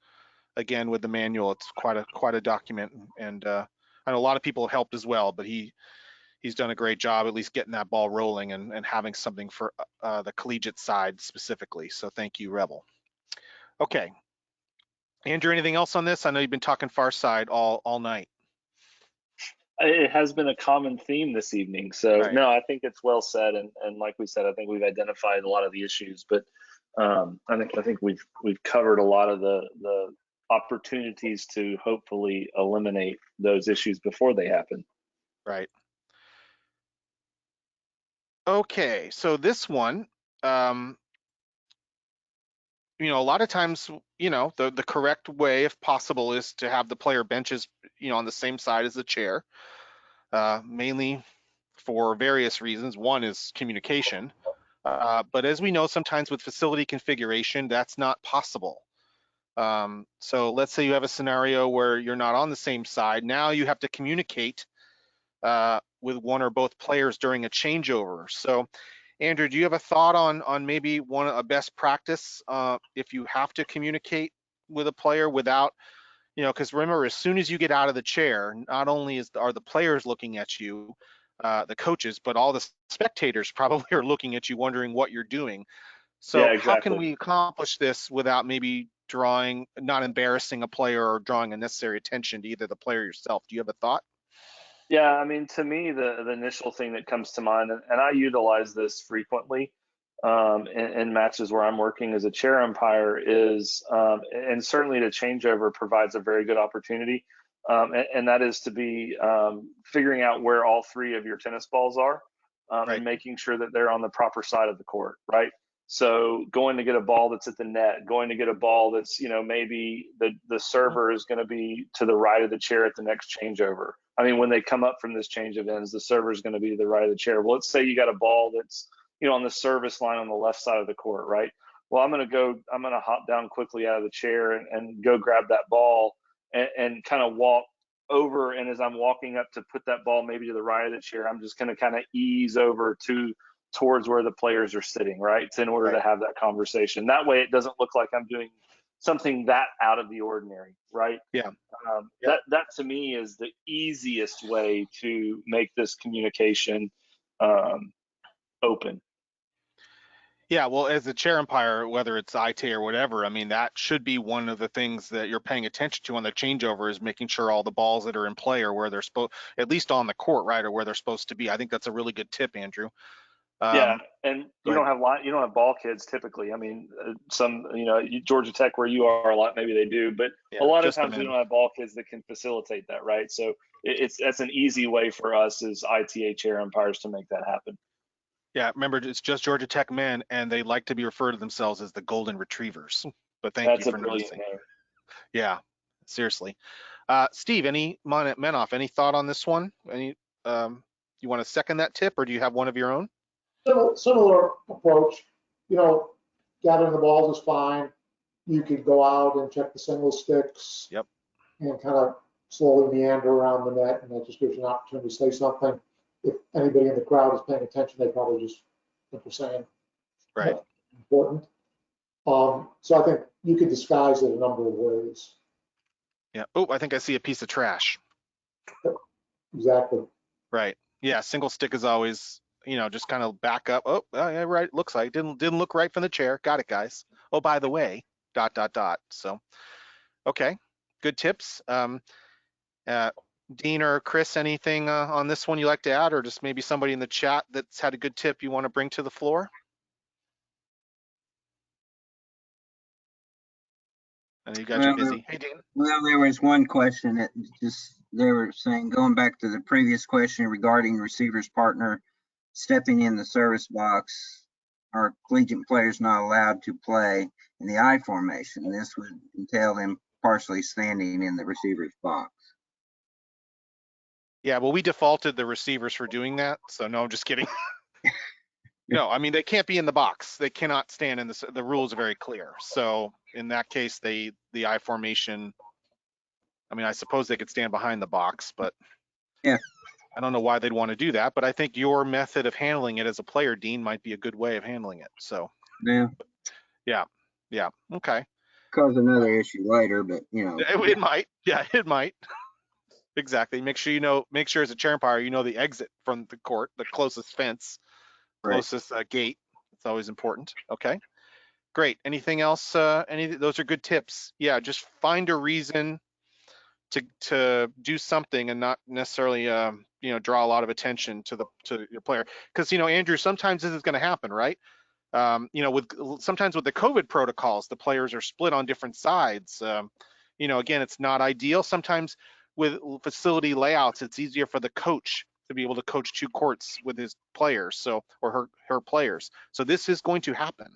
[SPEAKER 1] Again, with the manual, it's quite a document, and I know a lot of people have helped as well, but he's done a great job at least getting that ball rolling and having something for the collegiate side specifically. So thank you, Rebel. Okay, Andrew, anything else on this? I know you've been talking far side all night.
[SPEAKER 4] It has been a common theme this evening. So
[SPEAKER 1] Right.
[SPEAKER 4] no, I think it's well said, and like we said, I think we've identified a lot of the issues, but I think we've covered a lot of the opportunities to hopefully eliminate those issues before they happen.
[SPEAKER 1] Right. Okay, so this one, you know, a lot of times, you know, the correct way, if possible, is to have the player benches, you know, on the same side as the chair, mainly for various reasons. One is communication, but as we know, sometimes with facility configuration, that's not possible. So let's say you have a scenario where you're not on the same side. Now you have to communicate with one or both players during a changeover. So Andrew, do you have a thought on maybe a best practice if you have to communicate with a player without, you know, because remember, as soon as you get out of the chair, not only are the players looking at you, the coaches, but all the spectators probably are looking at you, wondering what you're doing.
[SPEAKER 4] Yeah,
[SPEAKER 1] So how can
[SPEAKER 4] exactly.
[SPEAKER 1] we accomplish this without maybe not embarrassing a player or drawing unnecessary attention to either the player or yourself? Do you have a thought?
[SPEAKER 4] Yeah, I mean, to me, the initial thing that comes to mind, and I utilize this frequently in matches where I'm working as a chair umpire, is, and certainly the changeover provides a very good opportunity, and that is to be figuring out where all three of your tennis balls are,
[SPEAKER 1] Right.
[SPEAKER 4] and making sure that they're on the proper side of the court, right? So going to get a ball that's at the net, going to get a ball that's, you know, maybe the server is going to be to the right of the chair at the next changeover. I mean, when they come up from this change of ends, the server is going to be to the right of the chair. Well, let's say you got a ball that's, you know, on the service line on the left side of the court, right? Well, I'm going to hop down quickly out of the chair and go grab that ball and kind of walk over. And as I'm walking up to put that ball maybe to the right of the chair, I'm just going to kind of ease over towards where the players are sitting, right? In order
[SPEAKER 1] Right.
[SPEAKER 4] to have that conversation. That way it doesn't look like I'm doing something that out of the ordinary, right?
[SPEAKER 1] Yeah. Yep.
[SPEAKER 4] That to me is the easiest way to make this communication open.
[SPEAKER 1] Yeah, well, as a chair umpire, whether it's ITA or whatever, I mean, that should be one of the things that you're paying attention to on the changeover is making sure all the balls that are in play are where they're supposed, at least on the court, right, or where they're supposed to be. I think that's a really good tip, Andrew.
[SPEAKER 4] Yeah, and
[SPEAKER 1] Go ahead.
[SPEAKER 4] you don't have ball kids typically. I mean, some, you know, Georgia Tech where you are a lot, maybe they do, but a
[SPEAKER 1] Yeah,
[SPEAKER 4] lot of
[SPEAKER 1] just the
[SPEAKER 4] times we
[SPEAKER 1] men.
[SPEAKER 4] don't have ball kids that can facilitate that, right? So that's an easy way for us as ITA chair umpires to make that happen.
[SPEAKER 1] Yeah, remember, it's just Georgia Tech men, and they like to be referred to themselves as the Golden Retrievers. But thank you
[SPEAKER 4] That's a
[SPEAKER 1] for
[SPEAKER 4] brilliant
[SPEAKER 1] noticing.
[SPEAKER 4] name.
[SPEAKER 1] Yeah, seriously. Steve, Menoff, any thought on this one? You want to second that tip, or do you have one of your own?
[SPEAKER 2] Similar approach, you know, gathering the balls is fine. You could go out and check the single sticks.
[SPEAKER 1] Yep.
[SPEAKER 2] And kind of slowly meander around the net, and that just gives you an opportunity to say something. If anybody in the crowd is paying attention, they probably just think you're saying
[SPEAKER 1] Right.
[SPEAKER 2] nothing important. So I think you could disguise it a number of ways.
[SPEAKER 1] Yeah. Oh, I think I see a piece of trash.
[SPEAKER 2] Exactly.
[SPEAKER 1] Right. Yeah. Single stick is always, you know, just kind of back up. Oh, yeah, right. Looks like didn't look right from the chair. Got it, guys. Oh, by the way, ... So, okay, good tips. Dean or Chris, anything on this one you like to add, or just maybe somebody in the chat that's had a good tip you want to bring to the floor? I know you guys are busy. Hey, Dean.
[SPEAKER 3] Well, there was one question that they were saying, going back to the previous question regarding receiver's partner stepping in the service box, are collegiate players not allowed to play in the I formation? This would entail them partially standing in the receiver's box.
[SPEAKER 1] Yeah, well, we defaulted the receivers for doing that. So no, I'm just kidding. No, I mean, they can't be in the box. They cannot stand in the rules are very clear. So in that case, the I formation, I mean, I suppose they could stand behind the box, but
[SPEAKER 3] Yeah.
[SPEAKER 1] I don't know why they'd want to do that, but I think your method of handling it as a player, Dean, might be a good way of handling it. So
[SPEAKER 3] Yeah,
[SPEAKER 1] yeah, okay.
[SPEAKER 3] cause another issue later, but you know.
[SPEAKER 1] It might, yeah, it might. Exactly. Make sure as a chair umpire, you know the exit from the court, the closest fence,
[SPEAKER 3] Right.
[SPEAKER 1] closest gate. It's always important. Okay, great. Anything else? Those are good tips. Yeah, just find a reason to do something and not necessarily draw a lot of attention to your player, because Andrew, sometimes this is going to happen, right? Sometimes with the COVID protocols, the players are split on different sides. Again, it's not ideal. Sometimes with facility layouts, it's easier for the coach to be able to coach 2 courts with his players, or her players. So this is going to happen.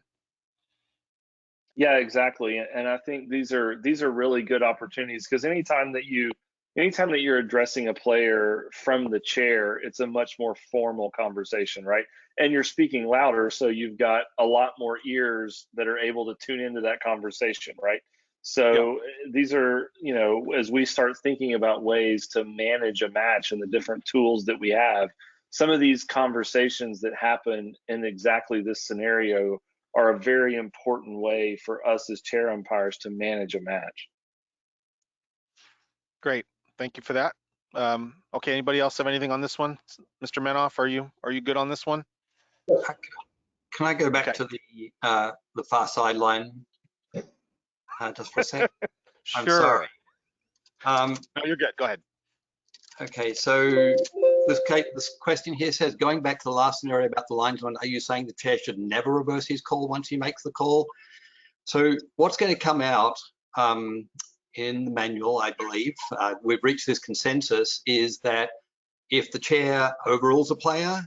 [SPEAKER 4] Yeah, exactly. And I think these are really good opportunities, because anytime that you're addressing a player from the chair, it's a much more formal conversation, right? And you're speaking louder, so you've got a lot more ears that are able to tune into that conversation, right? So these are, as we start thinking about ways to manage a match and the different tools that we have, some of these conversations that happen in exactly this scenario are a very important way for us as chair umpires to manage a match.
[SPEAKER 1] Great, thank you for that. Okay, anybody else have anything on this one? Mr. Menoff, are you good on this one?
[SPEAKER 5] Can I go back
[SPEAKER 1] Okay.
[SPEAKER 5] to the far sideline just for a sec?
[SPEAKER 1] Sure.
[SPEAKER 5] I'm sorry.
[SPEAKER 1] No, you're good. Go ahead.
[SPEAKER 5] Okay, so this question here says, going back to the last scenario about the linesman, are you saying the chair should never reverse his call once he makes the call? So what's going to come out in the manual, I believe, we've reached this consensus, is that if the chair overrules a player,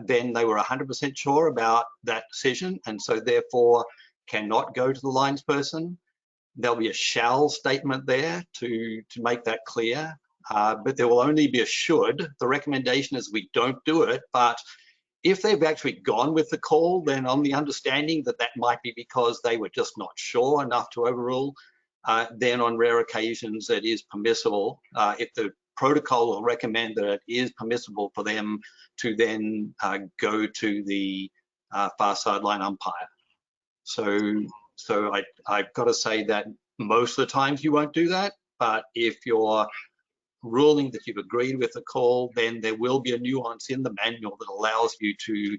[SPEAKER 5] then they were 100% sure about that decision, and so therefore cannot go to the lines person. There'll be a shall statement there to make that clear, but there will only be a should. The recommendation is we don't do it, but if they've actually gone with the call, then on the understanding that that might be because they were just not sure enough to overrule, then on rare occasions it is permissible. If the protocol will recommend that it is permissible for them to then go to the far sideline umpire. So I've got to say that most of the times you won't do that, but if you're ruling that you've agreed with the call, then there will be a nuance in the manual that allows you to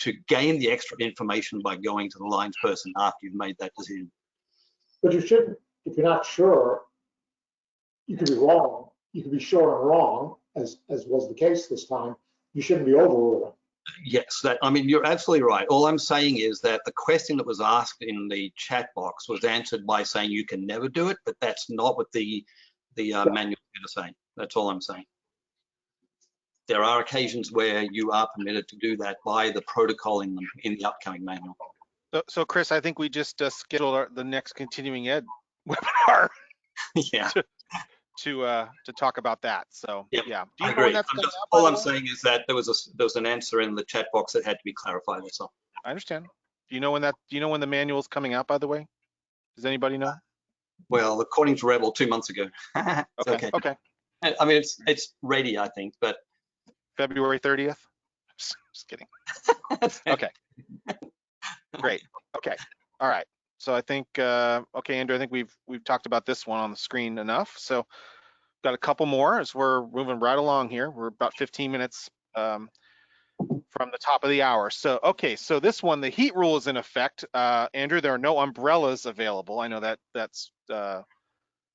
[SPEAKER 5] to gain the extra information by going to the lines person after you've made that decision.
[SPEAKER 2] But you shouldn't, if you're not sure, you could be wrong. You could be sure and wrong, as was the case this time. You shouldn't be overruling.
[SPEAKER 5] Yes, I mean, you're absolutely right. All I'm saying is that the question that was asked in the chat box was answered by saying you can never do it, but that's not what the manual is going to say. That's all I'm saying. There are occasions where you are permitted to do that by the protocol in the upcoming manual.
[SPEAKER 1] So Chris, I think we just scheduled the next continuing ed webinar.
[SPEAKER 5] Yeah.
[SPEAKER 1] To talk about that. So
[SPEAKER 5] yep,
[SPEAKER 1] yeah. Do you
[SPEAKER 5] I
[SPEAKER 1] know when
[SPEAKER 5] agree.
[SPEAKER 1] that's coming out?
[SPEAKER 5] All I'm saying is that there was an answer in the chat box that had to be clarified. That's all.
[SPEAKER 1] I understand. Do you know when the manual is coming out, by the way? Does anybody know?
[SPEAKER 5] Well, according to Rebel, 2 months ago.
[SPEAKER 1] Okay. Okay.
[SPEAKER 5] I mean, it's ready, I think, but
[SPEAKER 1] February 30th. Just kidding. Okay. Great. Okay. All right. So I think okay, Andrew, I think we've talked about this one on the screen enough. So got a couple more as we're moving right along here. We're about 15 minutes from the top of the hour. So okay, so this one, the heat rule is in effect. Andrew, there are no umbrellas available. I know that's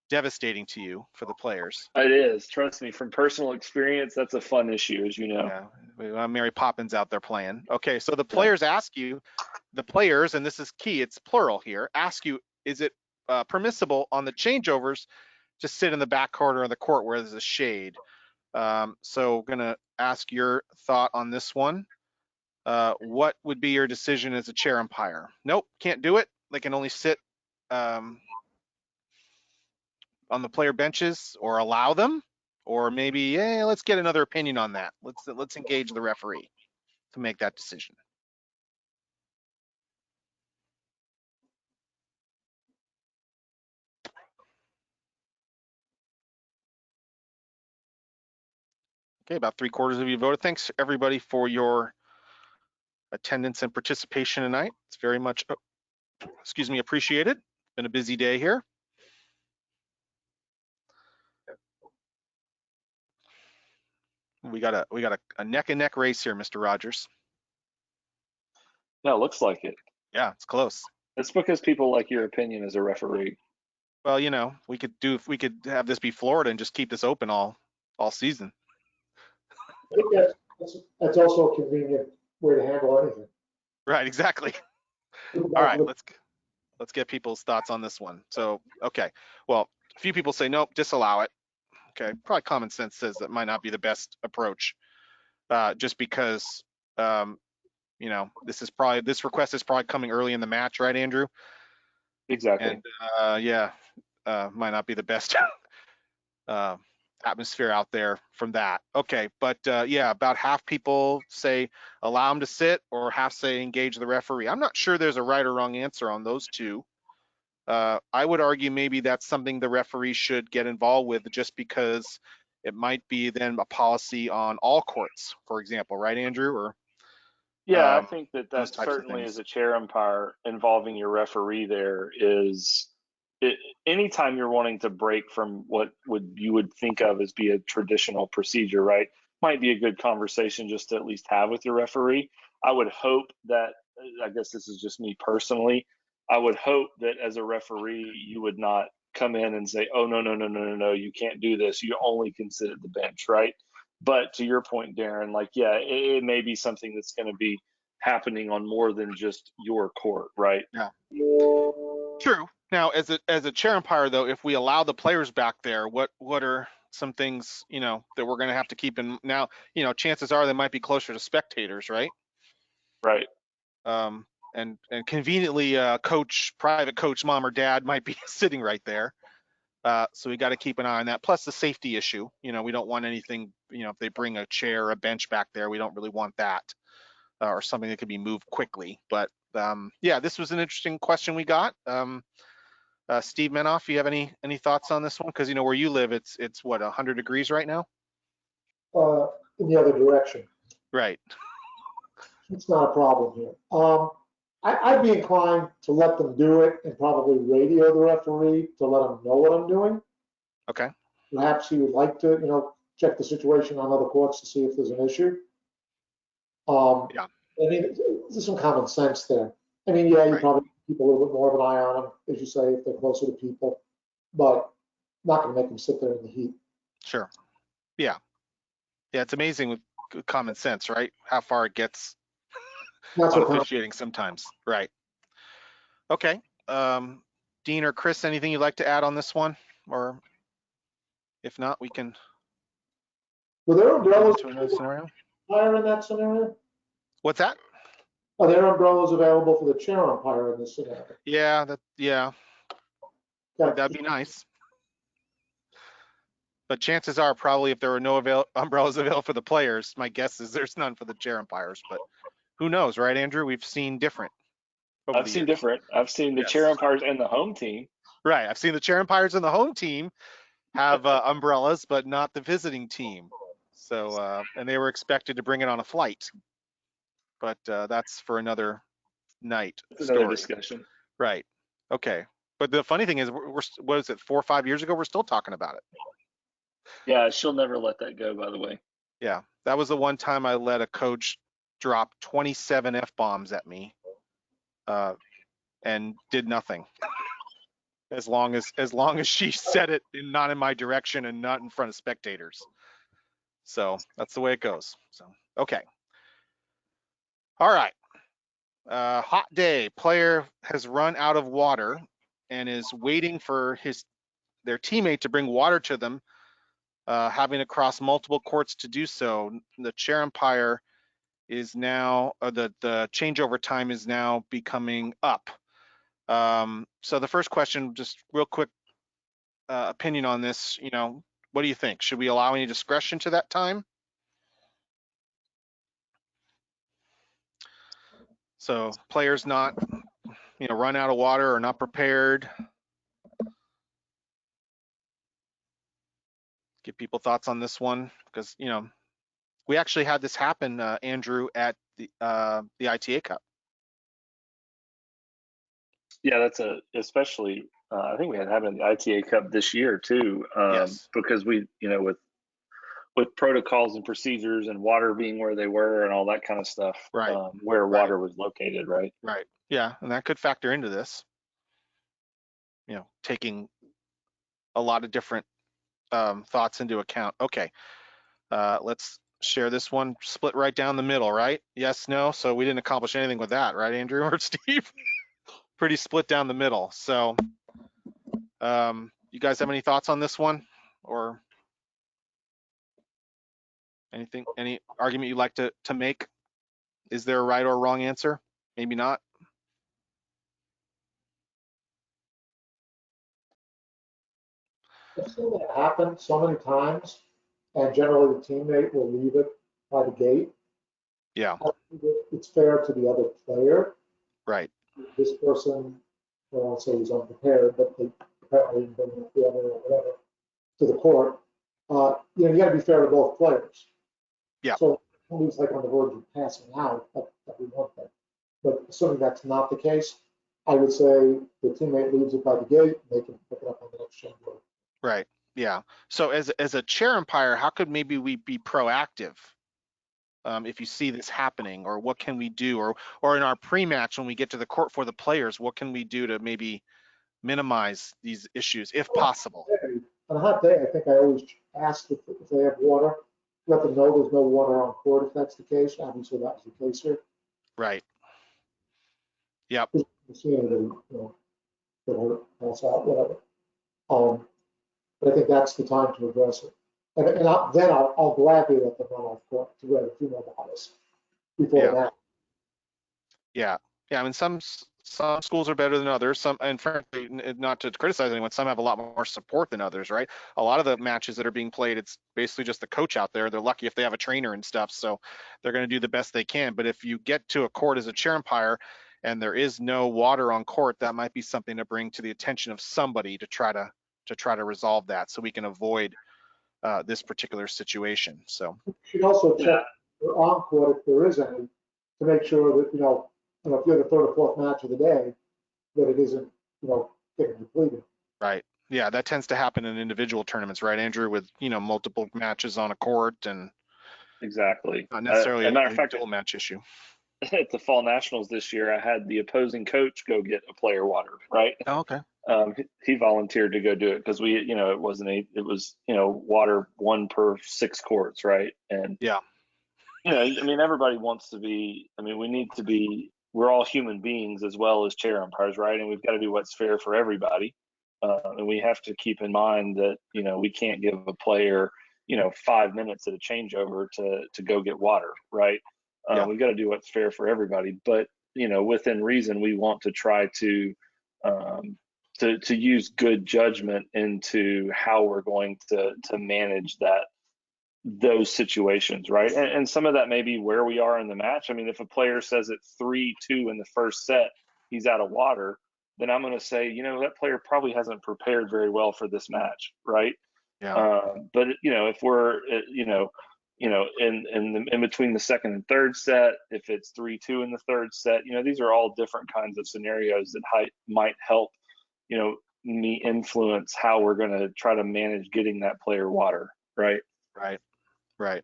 [SPEAKER 1] devastating to you for the players.
[SPEAKER 4] It is. Trust me, from personal experience, that's a fun issue, as you know.
[SPEAKER 1] Yeah, we want Mary Poppins out there playing. Okay, so the players ask you, and this is key, it's plural here, ask you, is it permissible on the changeovers to sit in the back corner of the court where there's a shade? So gonna ask your thought on this one. What would be your decision as a chair umpire? Nope, can't do it. They can only sit on the player benches, or allow them, or maybe, let's get another opinion on that. Let's engage the referee to make that decision. Okay, about 3/4 of you voted. Thanks everybody for your attendance and participation tonight. It's very much, excuse me, appreciated. Been a busy day here. We got a neck and neck race here, Mr. Rogers.
[SPEAKER 4] No, it looks like it.
[SPEAKER 1] Yeah, it's close.
[SPEAKER 4] It's because people like your opinion as a referee.
[SPEAKER 1] Well, you know, we could have this be Florida and just keep this open all season.
[SPEAKER 2] I think that's also a convenient way to handle anything.
[SPEAKER 1] Right, exactly. All right, let's get people's thoughts on this one. So, okay, well, a few people say nope, disallow it. Okay, probably common sense says that might not be the best approach, just because you know, this request is probably coming early in the match, right, Andrew?
[SPEAKER 4] Exactly.
[SPEAKER 1] And yeah, might not be the best atmosphere out there from that. Okay, but yeah, about half people say allow them to sit, or half say engage the referee. I'm not sure there's a right or wrong answer on those two. I would argue maybe that's something the referee should get involved with, just because it might be then a policy on all courts, for example, right, Andrew? Or
[SPEAKER 4] Yeah, I think that
[SPEAKER 1] those
[SPEAKER 4] that
[SPEAKER 1] types of
[SPEAKER 4] certainly as
[SPEAKER 1] things.
[SPEAKER 4] a chair umpire, involving your referee there is it, anytime you're wanting to break from what you would think of as be a traditional procedure, right? Might be a good conversation just to at least have with your referee. I would hope that, I guess this is just me personally, I would hope that as a referee, you would not come in and say, oh, no, no, no, no, no, no, you can't do this. You only can sit at the bench, right? But to your point, Darren, like, yeah, it may be something that's going to be happening on more than just your court, right?
[SPEAKER 1] Yeah. True. Now, as a chair umpire, though, if we allow the players back there, what are some things, you know, that we're going to have to keep in now? You know, chances are they might be closer to spectators, right?
[SPEAKER 4] Right.
[SPEAKER 1] And conveniently, private coach, mom or dad might be sitting right there. So we got to keep an eye on that. Plus the safety issue. You know, we don't want anything. You know, if they bring a chair or a bench back there, we don't really want that, or something that could be moved quickly. But yeah, this was an interesting question we got. Steve Menoff, you have any thoughts on this one? Because you know where you live, it's what, 100 degrees right now.
[SPEAKER 2] In the other direction.
[SPEAKER 1] Right.
[SPEAKER 2] It's not a problem here. I'd be inclined to let them do it and probably radio the referee to let him know what I'm doing.
[SPEAKER 1] Okay.
[SPEAKER 2] Perhaps he would like to, you know, check the situation on other courts to see if there's an issue.
[SPEAKER 1] Yeah.
[SPEAKER 2] I mean, there's some common sense there. I mean, yeah, you
[SPEAKER 1] Right.
[SPEAKER 2] probably keep a little bit more of an eye on them, as you say, if they're closer to people, but not going to make them sit there in the heat.
[SPEAKER 1] Sure. Yeah. Yeah. It's amazing with common sense, right? How far it gets
[SPEAKER 2] Not
[SPEAKER 1] on
[SPEAKER 2] so common.
[SPEAKER 1] officiating sometimes. Right. Okay. Dean or Chris, anything you'd like to add on this one? Or if not, we can
[SPEAKER 2] Were there
[SPEAKER 1] move
[SPEAKER 2] umbrellas
[SPEAKER 1] into another scenario.
[SPEAKER 2] umpire in that scenario?
[SPEAKER 1] What's that?
[SPEAKER 2] Are there umbrellas available for the chair umpire in this scenario?
[SPEAKER 1] Yeah,
[SPEAKER 2] Okay.
[SPEAKER 1] that'd be nice. But chances are probably if there were no umbrellas available for the players, my guess is there's none for the chair umpires. But who knows, right, Andrew? We've seen different over
[SPEAKER 4] I've
[SPEAKER 1] the
[SPEAKER 4] seen
[SPEAKER 1] years.
[SPEAKER 4] different. I've seen the
[SPEAKER 1] Yes.
[SPEAKER 4] chair umpires and the home team.
[SPEAKER 1] Right. I've seen the chair umpires and the home team have umbrellas, but not the visiting team. So, and they were expected to bring it on a flight. But that's for another night
[SPEAKER 4] It's another
[SPEAKER 1] story.
[SPEAKER 4] discussion.
[SPEAKER 1] Right. Okay. But the funny thing is, what is it, 4 or 5 years ago? We're still talking about it.
[SPEAKER 4] Yeah, she'll never let that go, by the way.
[SPEAKER 1] Yeah. That was the one time I let a coach drop 27 F-bombs at me and did nothing. As long as she said it not in my direction and not in front of spectators. So that's the way it goes. So, okay. All right. Hot day. Player has run out of water and is waiting for their teammate to bring water to them, having to cross multiple courts to do so. The chair umpire is now, the changeover time is now becoming up. So the first question, just real quick opinion on this, you know, what do you think? Should we allow any discretion to that time? So players not, you know, run out of water or not prepared. Give people thoughts on this one, because, you know, We actually had this happen, Andrew, at the ITA Cup.
[SPEAKER 4] Yeah, that's especially, I think we had happened in the ITA Cup this year too,
[SPEAKER 1] Yes.
[SPEAKER 4] because we, with protocols and procedures and water being where they were and all that kind of stuff,
[SPEAKER 1] Right.
[SPEAKER 4] where
[SPEAKER 1] Right.
[SPEAKER 4] water was located, right?
[SPEAKER 1] Right. Yeah, and that could factor into this. Taking a lot of different thoughts into account. Okay, let's share this one. Split right down the middle, right? Yes, no. So we didn't accomplish anything with that, right, Andrew or Steve? Pretty split down the middle. So, you guys have any thoughts on this one, or anything? Any argument you'd like to make? Is there a right or wrong answer? Maybe not.
[SPEAKER 2] I've seen that happen so many times, and generally the teammate will leave it by the gate.
[SPEAKER 1] Yeah.
[SPEAKER 2] I think it's fair to the other player.
[SPEAKER 1] Right.
[SPEAKER 2] This person, I don't want to say he's unprepared, but they apparently didn't bring the other or whatever to the court. You got to be fair to both players.
[SPEAKER 1] Yeah.
[SPEAKER 2] So somebody's like on the verge of passing out, that'd be one thing. But assuming that's not the case, I would say the teammate leaves it by the gate, they can pick it up on the next change order.
[SPEAKER 1] Right. Yeah. So as a chair umpire, how could maybe we be proactive if you see this happening, or what can we do, or in our pre-match when we get to the court for the players, what can we do to maybe minimize these issues if possible?
[SPEAKER 2] On a hot day, I think I always ask if they have water, let them know there's no water on court if that's the case. Obviously, that was the case here.
[SPEAKER 1] Right. Yep.
[SPEAKER 2] You see anybody, get hurt, pass out, whatever. But I think that's the time to address it. And I'll gladly let them run off court to get a few more dollars before that.
[SPEAKER 1] Yeah. Yeah. I mean, some schools are better than others. Some, and frankly, not to criticize anyone, some have a lot more support than others, right? A lot of the matches that are being played, it's basically just the coach out there. They're lucky if they have a trainer and stuff, so they're going to do the best they can. But if you get to a court as a chair umpire and there is no water on court, that might be something to bring to the attention of somebody to try to resolve that, so we can avoid this particular situation. So
[SPEAKER 2] You should also check for on court if there is any, to make sure that, if you're the third or fourth match of the day, that it isn't, getting depleted.
[SPEAKER 1] right. Yeah, that tends to happen in individual tournaments, right, Andrew, with multiple matches on a court, and
[SPEAKER 4] Exactly.
[SPEAKER 1] not necessarily
[SPEAKER 4] As a matter of
[SPEAKER 1] a
[SPEAKER 4] fact,
[SPEAKER 1] dual match issue.
[SPEAKER 4] at the fall nationals this year, I had the opposing coach go get a player water, right?
[SPEAKER 1] Oh, okay.
[SPEAKER 4] He volunteered to go do it because it was water 1 per 6 courts, right? And
[SPEAKER 1] Yeah.
[SPEAKER 4] everybody wants to be. We need to be. We're all human beings as well as chair umpires, right? And we've got to do what's fair for everybody. And we have to keep in mind that we can't give a player 5 minutes at a changeover to go get water, right?
[SPEAKER 1] Yeah.
[SPEAKER 4] We've got to do what's fair for everybody, but within reason, we want to try to use good judgment into how we're going to manage those situations, right? And some of that may be where we are in the match. If a player says it's 3-2 in the first set, he's out of water, then I'm going to say, that player probably hasn't prepared very well for this match, right?
[SPEAKER 1] Yeah.
[SPEAKER 4] But if we're, in between the second and third set, if it's 3-2 in the third set, these are all different kinds of scenarios that might help, me influence how we're going to try to manage getting that player water, right?
[SPEAKER 1] Right.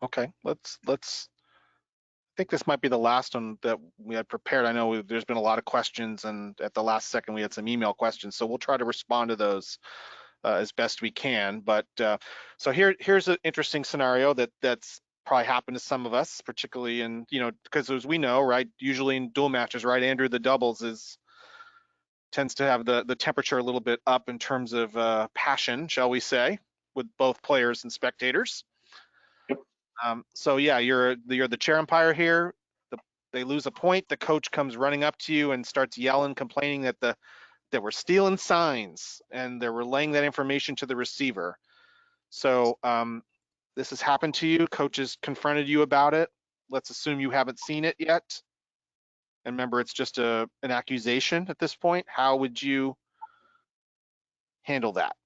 [SPEAKER 1] Okay. Let's. I think this might be the last one that we had prepared. I know there's been a lot of questions, and at the last second we had some email questions, so we'll try to respond to those as best we can. But so here's an interesting scenario that's probably happened to some of us, particularly in because as we know, right, usually in dual matches, right, Andrew, the doubles tends to have the temperature a little bit up in terms of passion, shall we say, with both players and spectators. So yeah, you're the chair umpire here. They lose a point. The coach comes running up to you and starts yelling, complaining that we're stealing signs, and they're relaying that information to the receiver. So this has happened to you. Coach has confronted you about it. Let's assume you haven't seen it yet. And remember, it's just an accusation at this point. How would you handle that?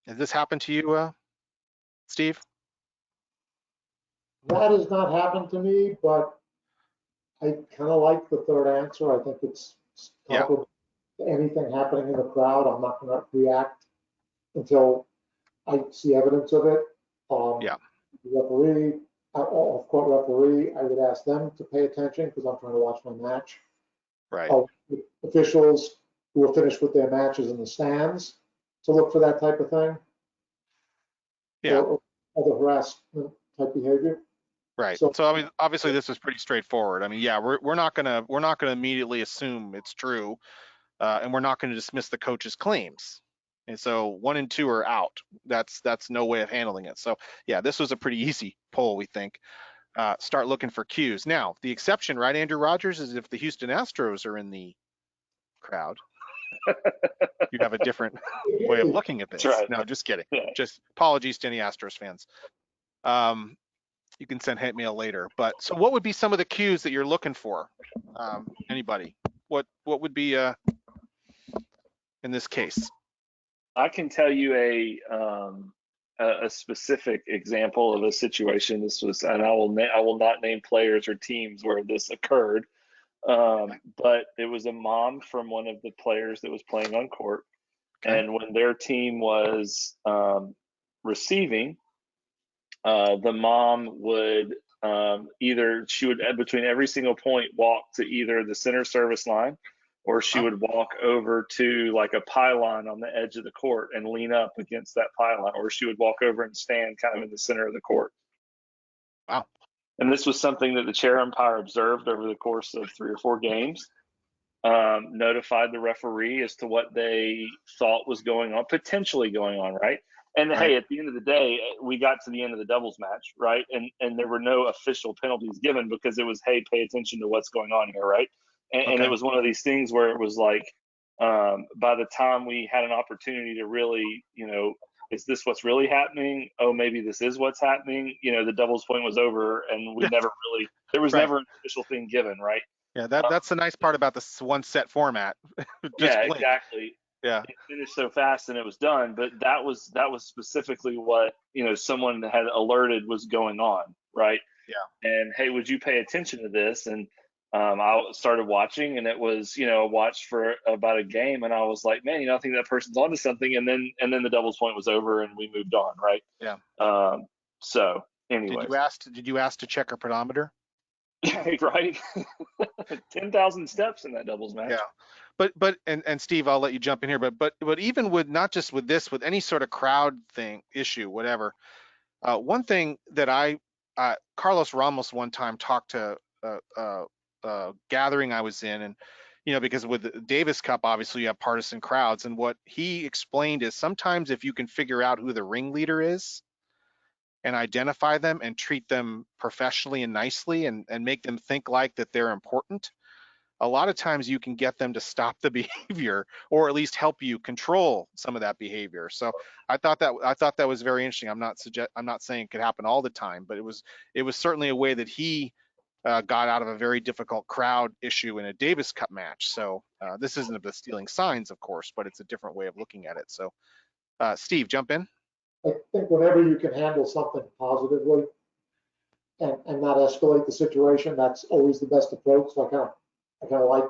[SPEAKER 1] Has this happened to you, Steve?
[SPEAKER 2] That has not happened to me, but I kind of like the third answer. I think it's
[SPEAKER 1] Yeah.
[SPEAKER 2] comparable to anything happening in the crowd. I'm not going to react until I see evidence of it.
[SPEAKER 1] Yeah.
[SPEAKER 2] The referee, off-court referee, I would ask them to pay attention because I'm trying to watch my match.
[SPEAKER 1] Right.
[SPEAKER 2] Officials who are finished with their matches in the stands to look for that type of thing.
[SPEAKER 1] Yeah.
[SPEAKER 2] Or other harassment type behavior.
[SPEAKER 1] Right.
[SPEAKER 2] So-
[SPEAKER 1] So I mean, obviously this is pretty straightforward. I mean, yeah, we're not gonna immediately assume it's true, and we're not gonna dismiss the coach's claims. And so 1 and 2 are out. That's no way of handling it. So yeah, this was a pretty easy poll, we think. Start looking for cues. Now, the exception, right, Andrew Rogers, is if the Houston Astros are in the crowd. You have a different way of looking at this.
[SPEAKER 4] That's right.
[SPEAKER 1] No, just kidding.
[SPEAKER 4] Yeah.
[SPEAKER 1] Just apologies to any Astros fans. You can send hate mail later. But so what would be some of the cues that you're looking for? Anybody? What would be in this case?
[SPEAKER 4] I can tell you a specific example of a situation. This was, and I will not name players or teams where this occurred, but it was a mom from one of the players that was playing on court,
[SPEAKER 1] Okay.
[SPEAKER 4] and when their team was receiving, the mom would she would between every single point walk to either the center service line, or she would walk over to like a pylon on the edge of the court and lean up against that pylon, or she would walk over and stand kind of in the center of the court.
[SPEAKER 1] Wow.
[SPEAKER 4] And this was something that the chair umpire observed over the course of 3 or 4 games, notified the referee as to what they thought was going on, potentially going on, right? And
[SPEAKER 1] Right.
[SPEAKER 4] hey, at the end of the day, we got to the end of the doubles match, right? And there were no official penalties given because it was, hey, pay attention to what's going on here, right? And
[SPEAKER 1] Okay.
[SPEAKER 4] it was one of these things where it was like, by the time we had an opportunity to really, is this what's really happening? Oh, maybe this is what's happening. The doubles point was over, and we
[SPEAKER 1] Yeah.
[SPEAKER 4] never really, there was
[SPEAKER 1] Right.
[SPEAKER 4] never an official thing given, right?
[SPEAKER 1] Yeah, that's the nice part about this one set format. Just
[SPEAKER 4] Yeah,
[SPEAKER 1] blink.
[SPEAKER 4] exactly.
[SPEAKER 1] Yeah.
[SPEAKER 4] It finished so fast and it was done, but that was specifically what someone had alerted was going on, right?
[SPEAKER 1] Yeah.
[SPEAKER 4] And hey, would you pay attention to this? And I started watching, and it was I watched for about a game, and I was like, man, I think that person's onto something. And then the doubles point was over, and we moved on, right?
[SPEAKER 1] Yeah.
[SPEAKER 4] So anyway,
[SPEAKER 1] Did you ask to check her pedometer?
[SPEAKER 4] right? 10,000 steps in that doubles match.
[SPEAKER 1] Yeah. But and Steve, I'll let you jump in here, but even with not just with this, with any sort of crowd thing, issue, whatever, one thing that Carlos Ramos one time talked to a gathering I was in, and because with the Davis Cup, obviously you have partisan crowds, and what he explained is sometimes if you can figure out who the ringleader is and identify them and treat them professionally and nicely and make them think like that they're important, a lot of times you can get them to stop the behavior or at least help you control some of that behavior. So I thought that was very interesting. I'm not saying it could happen all the time, but it was certainly a way that he got out of a very difficult crowd issue in a Davis Cup match. So this isn't about stealing signs, of course, but it's a different way of looking at it. So Steve, jump in.
[SPEAKER 2] I think whenever you can handle something positively and not escalate the situation, that's always the best approach. So I kind of like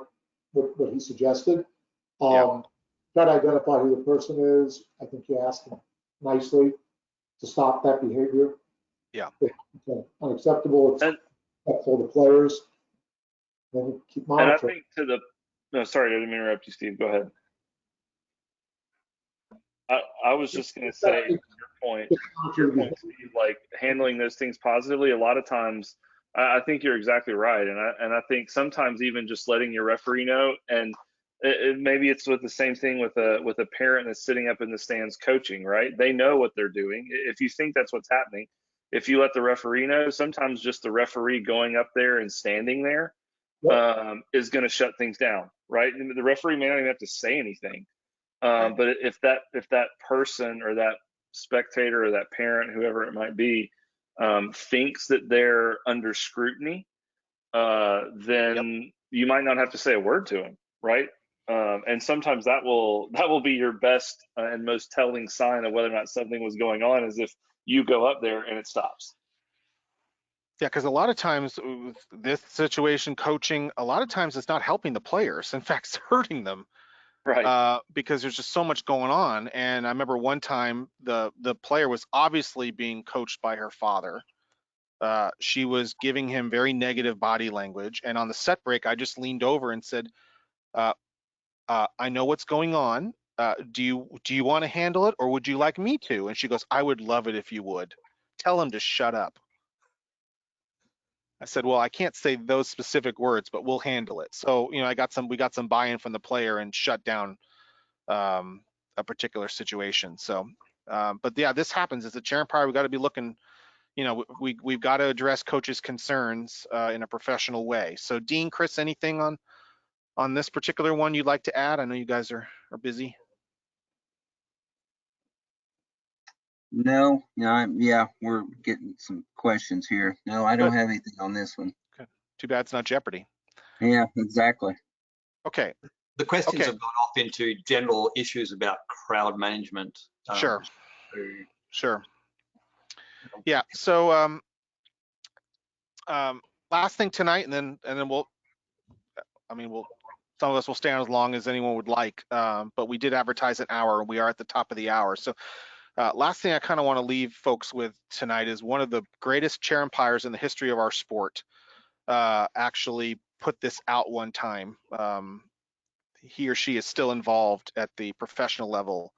[SPEAKER 2] what he suggested.
[SPEAKER 1] Yeah.
[SPEAKER 2] Try to identify who the person is. I think you asked them nicely to stop that behavior.
[SPEAKER 1] Yeah.
[SPEAKER 2] It's unacceptable. It's respectful to players. Then keep monitoring.
[SPEAKER 4] And I think no, sorry, I didn't interrupt you, Steve. Go ahead. I was just going to say, your point, Steve, like handling those things positively. A lot of times, I think you're exactly right, and I think sometimes even just letting your referee know, and maybe it's with the same thing with a parent that's sitting up in the stands coaching, right? They know what they're doing. If you think that's what's happening, if you let the referee know, sometimes just the referee going up there and standing there is going to shut things down, right? And the referee may not even have to say anything. But if that person or that spectator or that parent, whoever it might be, thinks that they're under scrutiny, then you might not have to say a word to them, right? And sometimes that will be your best and most telling sign of whether or not something was going on, is if you go up there and it stops.
[SPEAKER 1] Yeah, because a lot of times with this situation, coaching, a lot of times it's not helping the players. In fact, it's hurting them
[SPEAKER 4] Right.
[SPEAKER 1] because there's just so much going on. And I remember one time the player was obviously being coached by her father. She was giving him very negative body language. And on the set break, I just leaned over and said, uh, I know what's going on. Do you want to handle it, or would you like me to? And she goes, I would love it if you would. Tell him to shut up. I said, well, I can't say those specific words, but we'll handle it. So, we got some buy-in from the player and shut down a particular situation. So, but yeah, this happens. As a chair umpire, we got to be looking. We've got to address coaches' concerns in a professional way. So, Dean, Chris, anything on this particular one you'd like to add? I know you guys are busy.
[SPEAKER 3] No, yeah, we're getting some questions here. No, I don't
[SPEAKER 1] Good.
[SPEAKER 3] have anything on this one.
[SPEAKER 1] Okay. Too bad it's not Jeopardy.
[SPEAKER 3] Yeah, exactly.
[SPEAKER 1] Okay.
[SPEAKER 5] The questions
[SPEAKER 1] Okay.
[SPEAKER 5] have gone off into general issues about crowd management.
[SPEAKER 1] Sure.
[SPEAKER 5] So,
[SPEAKER 1] Sure. Yeah. So last thing tonight, and then some of us will stay on as long as anyone would like. But we did advertise an hour, and we are at the top of the hour. So last thing I kind of want to leave folks with tonight is one of the greatest chair umpires in the history of our sport actually put this out one time. He or she is still involved at the professional level,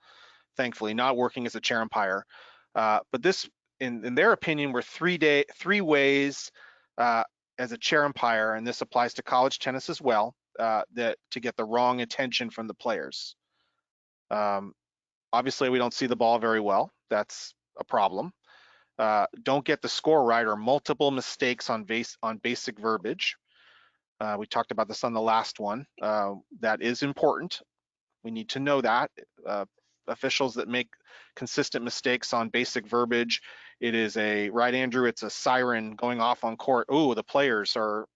[SPEAKER 1] thankfully, not working as a chair umpire. But this, in their opinion, were three ways as a chair umpire, and this applies to college tennis as well, that to get the wrong attention from the players. Obviously, we don't see the ball very well. That's a problem. Don't get the score right, or multiple mistakes on basic verbiage. We talked about this on the last one. That is important. We need to know that. Officials that make consistent mistakes on basic verbiage, it is right, Andrew, it's a siren going off on court. Oh, the players are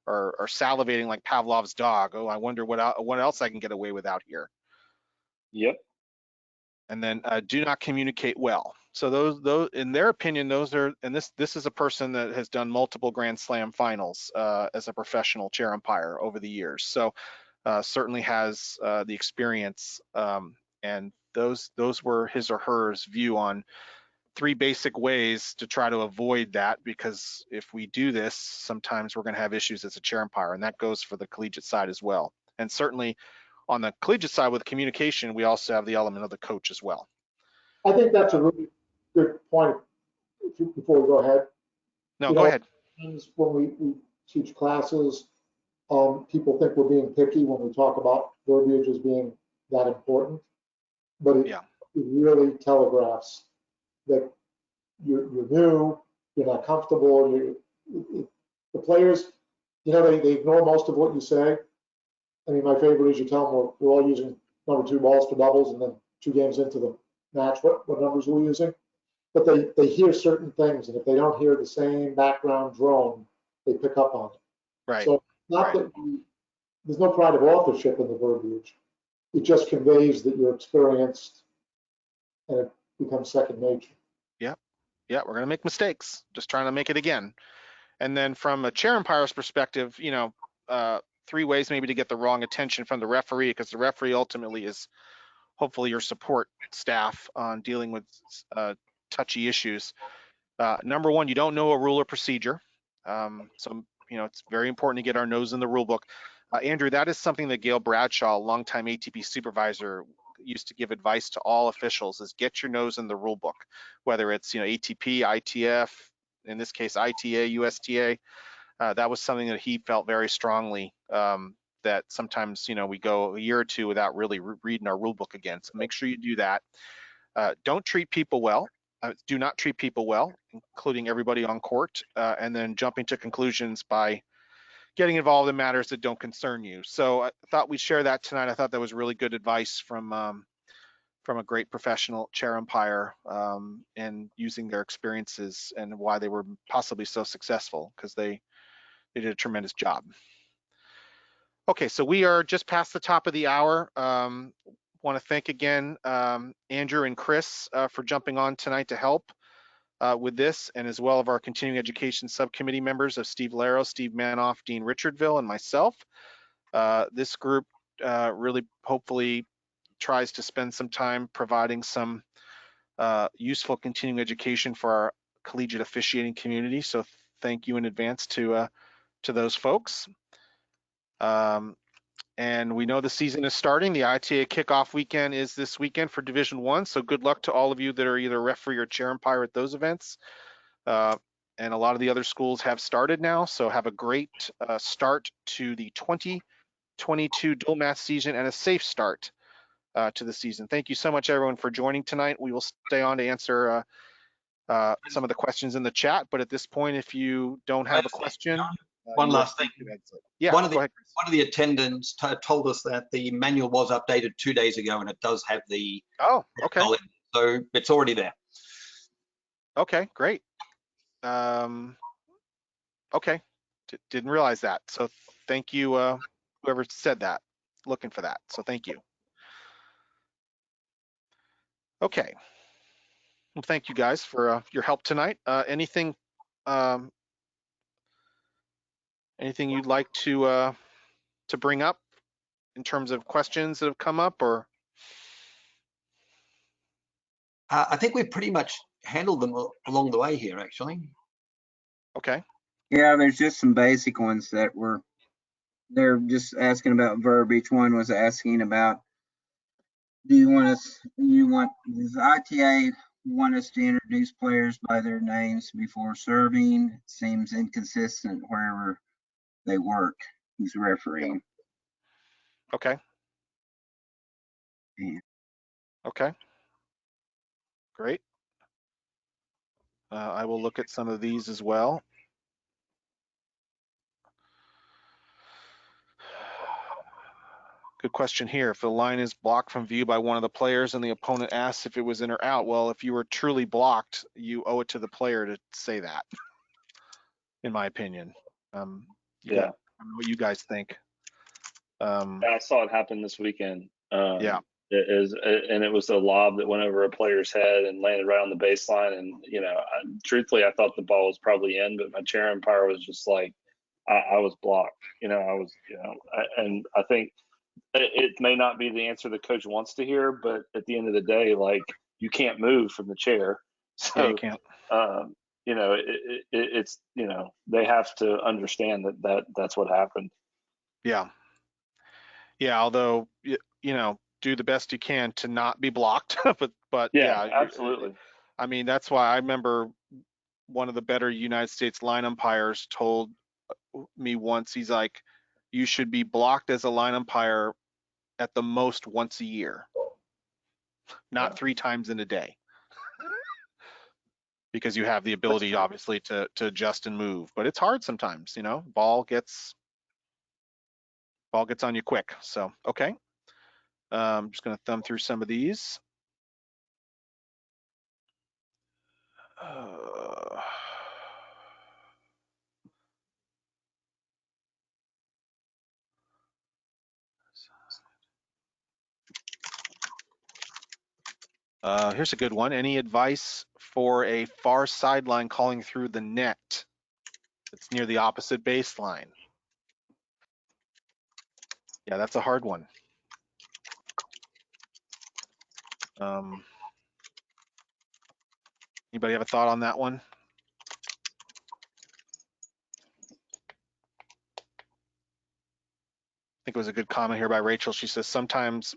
[SPEAKER 1] salivating like Pavlov's dog. Oh, I wonder what else I can get away with out here.
[SPEAKER 4] Yep.
[SPEAKER 1] And then do not communicate well. So those in their opinion, those are, and this is a person that has done multiple Grand Slam finals as a professional chair umpire over the years. So certainly has the experience, and those were his or hers view on three basic ways to try to avoid that, because if we do this, sometimes we're going to have issues as a chair umpire, and that goes for the collegiate side as well. And certainly on the collegiate side with communication, we also have the element of the coach as well.
[SPEAKER 2] I think that's a really good point. Before we go ahead,
[SPEAKER 1] No, go ahead.
[SPEAKER 2] when we teach classes, people think we're being picky when we talk about verbiage as being that important, but it really telegraphs that you're new, you're not comfortable. The players, they ignore most of what you say. I mean, my favorite is you tell them we're all using number 2 balls for doubles, and then 2 games into the match, what numbers we're using. But they hear certain things, and if they don't hear the same background drone, they pick up on it.
[SPEAKER 1] Right.
[SPEAKER 2] So not that there's no pride of authorship in the verbiage. It just conveys that you're experienced, and it becomes second nature.
[SPEAKER 1] Yeah, we're going to make mistakes, just trying to make it again. And then from a chair umpire's perspective, 3 ways maybe to get the wrong attention from the referee, because the referee ultimately is hopefully your support staff on dealing with touchy issues. Number 1, you don't know a rule or procedure. So it's very important to get our nose in the rule book. Andrew, that is something that Gail Bradshaw, a longtime ATP supervisor, used to give advice to all officials, is get your nose in the rule book, whether it's ATP, ITF, in this case ITA, USTA. That was something that he felt very strongly, that sometimes we go a year or 2 without really reading our rule book again. So make sure you do that. Don't treat people well. Do not treat people well, including everybody on court, and then jumping to conclusions by getting involved in matters that don't concern you. So I thought we'd share that tonight. I thought that was really good advice from a great professional chair umpire, and using their experiences and why they were possibly so successful, because they did a tremendous job. Okay, so we are just past the top of the hour. Want to thank again Andrew and Chris for jumping on tonight to help with this, and as well of our continuing education subcommittee members of Steve Laro, Steve Manoff, Dean Richardville, and myself. This group really hopefully tries to spend some time providing some useful continuing education for our collegiate officiating community. So thank you in advance to those folks. And we know the season is starting. The ITA kickoff weekend is this weekend for Division I. So good luck to all of you that are either referee or chair umpire at those events. And a lot of the other schools have started now. So have a great start to the 2022 dual math season and a safe start to the season. Thank you so much, everyone, for joining tonight. We will stay on to answer some of the questions in the chat. But at this point, if you don't have a question,
[SPEAKER 5] one last thing.
[SPEAKER 1] Yeah,
[SPEAKER 5] one of
[SPEAKER 1] go ahead, Chris.
[SPEAKER 5] the attendants told us that the manual was updated 2 days ago, and it does have the
[SPEAKER 1] Oh, okay.
[SPEAKER 5] So it's already there.
[SPEAKER 1] Okay, great. Okay, didn't realize that. So thank you, whoever said that. Looking for that. So thank you. Okay. Well, thank you guys for your help tonight. Anything you'd like to bring up in terms of questions that have come up, or?
[SPEAKER 5] I think we've pretty much handled them along the way here, actually.
[SPEAKER 1] Okay.
[SPEAKER 3] Yeah, there's just some basic ones that they're just asking about verbiage. One was asking about, does ITA want us to introduce players by their names before serving? It seems inconsistent wherever they work. Who's refereeing?
[SPEAKER 1] Okay.
[SPEAKER 3] Yeah.
[SPEAKER 1] Okay. Great. I will look at some of these as well. Good question here. If the line is blocked from view by one of the players and the opponent asks if it was in or out, well, if you were truly blocked, you owe it to the player to say that, in my opinion.
[SPEAKER 4] Yeah.
[SPEAKER 1] I don't know what you guys think.
[SPEAKER 4] I saw it happen this weekend.
[SPEAKER 1] Yeah.
[SPEAKER 4] And it was a lob that went over a player's head and landed right on the baseline. And, truthfully, I thought the ball was probably in, but my chair umpire was just like, I was blocked. And I think it may not be the answer the coach wants to hear, but at the end of the day, like, you can't move from the chair. So,
[SPEAKER 1] Yeah, you can't.
[SPEAKER 4] It's, they have to understand that's what happened.
[SPEAKER 1] Yeah. Yeah. Although, do the best you can to not be blocked, but yeah,
[SPEAKER 4] absolutely.
[SPEAKER 1] I mean, that's why I remember one of the better United States line umpires told me once, he's like, you should be blocked as a line umpire at the most once a year, not 3 times in a day, because you have the ability, obviously, to adjust and move. But it's hard sometimes, ball gets on you quick. So, okay. I'm just going to thumb through some of these. Here's a good one. Any advice for a far sideline calling through the net that's near the opposite baseline? Yeah, that's a hard one. Anybody have a thought on that one? I think it was a good comment here by Rachel. She says, sometimes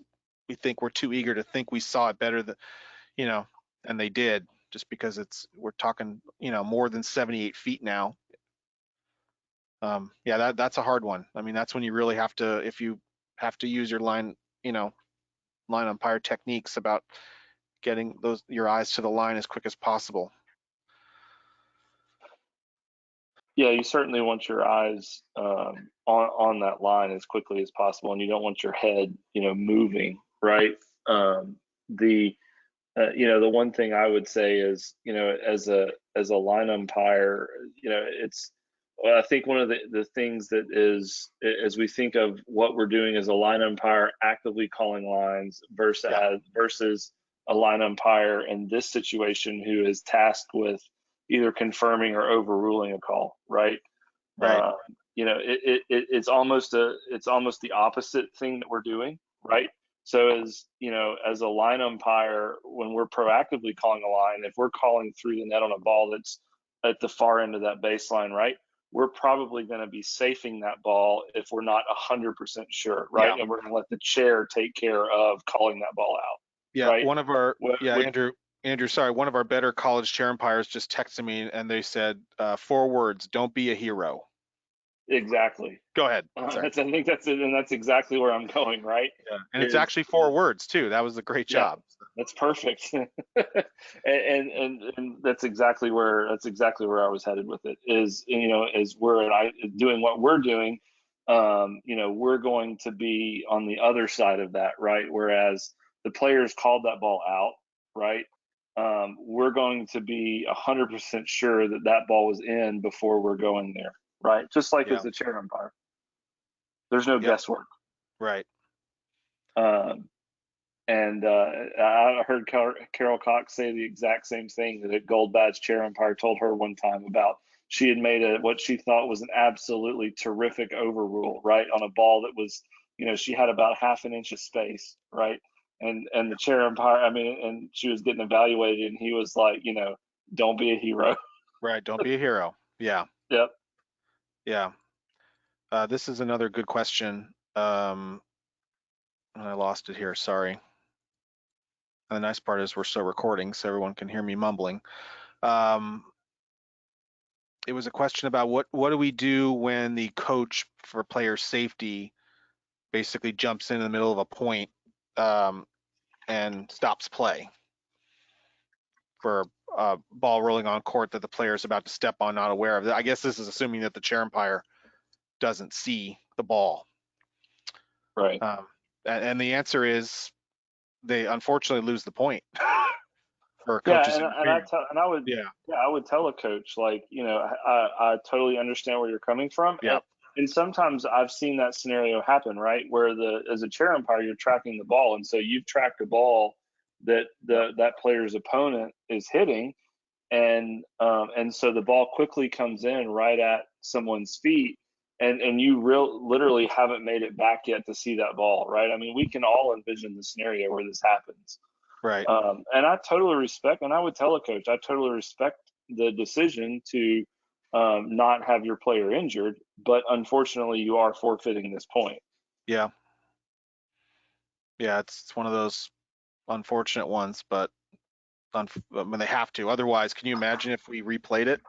[SPEAKER 1] we think we're too eager to think we saw it better than, and they did, just because we're talking, more than 78 feet now. Yeah, that's a hard one. I mean, that's when you really have to, if you have to use your line umpire techniques about getting your eyes to the line as quick as possible.
[SPEAKER 4] Yeah, you certainly want your eyes on that line as quickly as possible, and you don't want your head, moving, right? The one thing I would say is, as a line umpire, it's Well, I think one of the things that is, as we think of what we're doing as a line umpire actively calling lines
[SPEAKER 1] Yeah.
[SPEAKER 4] versus a line umpire in this situation who is tasked with either confirming or overruling a call, right?
[SPEAKER 1] Right.
[SPEAKER 4] Uh, it's almost the opposite thing that we're doing, right? So as a line umpire, when we're proactively calling a line, if we're calling through the net on a ball that's at the far end of that baseline, right? We're probably going to be safing that ball if we're not 100% sure, right?
[SPEAKER 1] Yeah.
[SPEAKER 4] And we're going to let the chair take care of calling that ball out,
[SPEAKER 1] Yeah.
[SPEAKER 4] right?
[SPEAKER 1] One of our, yeah,
[SPEAKER 4] Which,
[SPEAKER 1] Andrew, sorry, one of our better college chair umpires just texted me and they said 4 words: don't be a hero.
[SPEAKER 4] exactly.
[SPEAKER 1] Go ahead. Sorry.
[SPEAKER 4] I think that's it, and that's exactly where I'm going, right?
[SPEAKER 1] Yeah. And it's
[SPEAKER 4] Is
[SPEAKER 1] actually 4 words too. That was a great
[SPEAKER 4] Yeah,
[SPEAKER 1] job.
[SPEAKER 4] that's perfect. And that's exactly where I was headed with it. Is as we're doing what we're doing, we're going to be on the other side of that, right? Whereas the players called that ball out, right? We're going to be 100% sure that that ball was in before we're going there, right? Just like
[SPEAKER 1] Yeah.
[SPEAKER 4] as the chair umpire, there's no
[SPEAKER 1] Yep.
[SPEAKER 4] guesswork.
[SPEAKER 1] Right.
[SPEAKER 4] Um, And I heard Carol Cox say the exact same thing that a gold badge chair umpire told her one time about she had made what she thought was an absolutely terrific overrule, right, on a ball that was, she had about half an inch of space, right, and the chair umpire, I mean, and she was getting evaluated, and he was like, don't be a hero.
[SPEAKER 1] Right. Don't be a hero. Yeah.
[SPEAKER 4] Yep.
[SPEAKER 1] Yeah. This is another good question. And I lost it here. Sorry. And the nice part is we're still recording, so everyone can hear me mumbling. It was a question about what do we do when the coach for player safety basically jumps in the middle of a point and stops play for a ball rolling on court that the player is about to step on, not aware of. I guess this is assuming that the chair umpire doesn't see the ball.
[SPEAKER 4] Right.
[SPEAKER 1] And the answer is they unfortunately lose the point for
[SPEAKER 4] Yeah,
[SPEAKER 1] coaches.
[SPEAKER 4] I would tell a coach, like, I totally understand where you're coming from,
[SPEAKER 1] Yeah.
[SPEAKER 4] and sometimes I've seen that scenario happen, right, where as a chair umpire, you're tracking the ball, and so you've tracked a ball that that player's opponent is hitting, and so the ball quickly comes in right at someone's feet, and you literally haven't made it back yet to see that ball, right? I mean, we can all envision the scenario where this happens.
[SPEAKER 1] Right.
[SPEAKER 4] And I totally respect, and I would tell a coach, I totally respect the decision to not have your player injured, but unfortunately, you are forfeiting this point.
[SPEAKER 1] Yeah. Yeah, it's one of those unfortunate ones, but when they have to. Otherwise, can you imagine if we replayed it?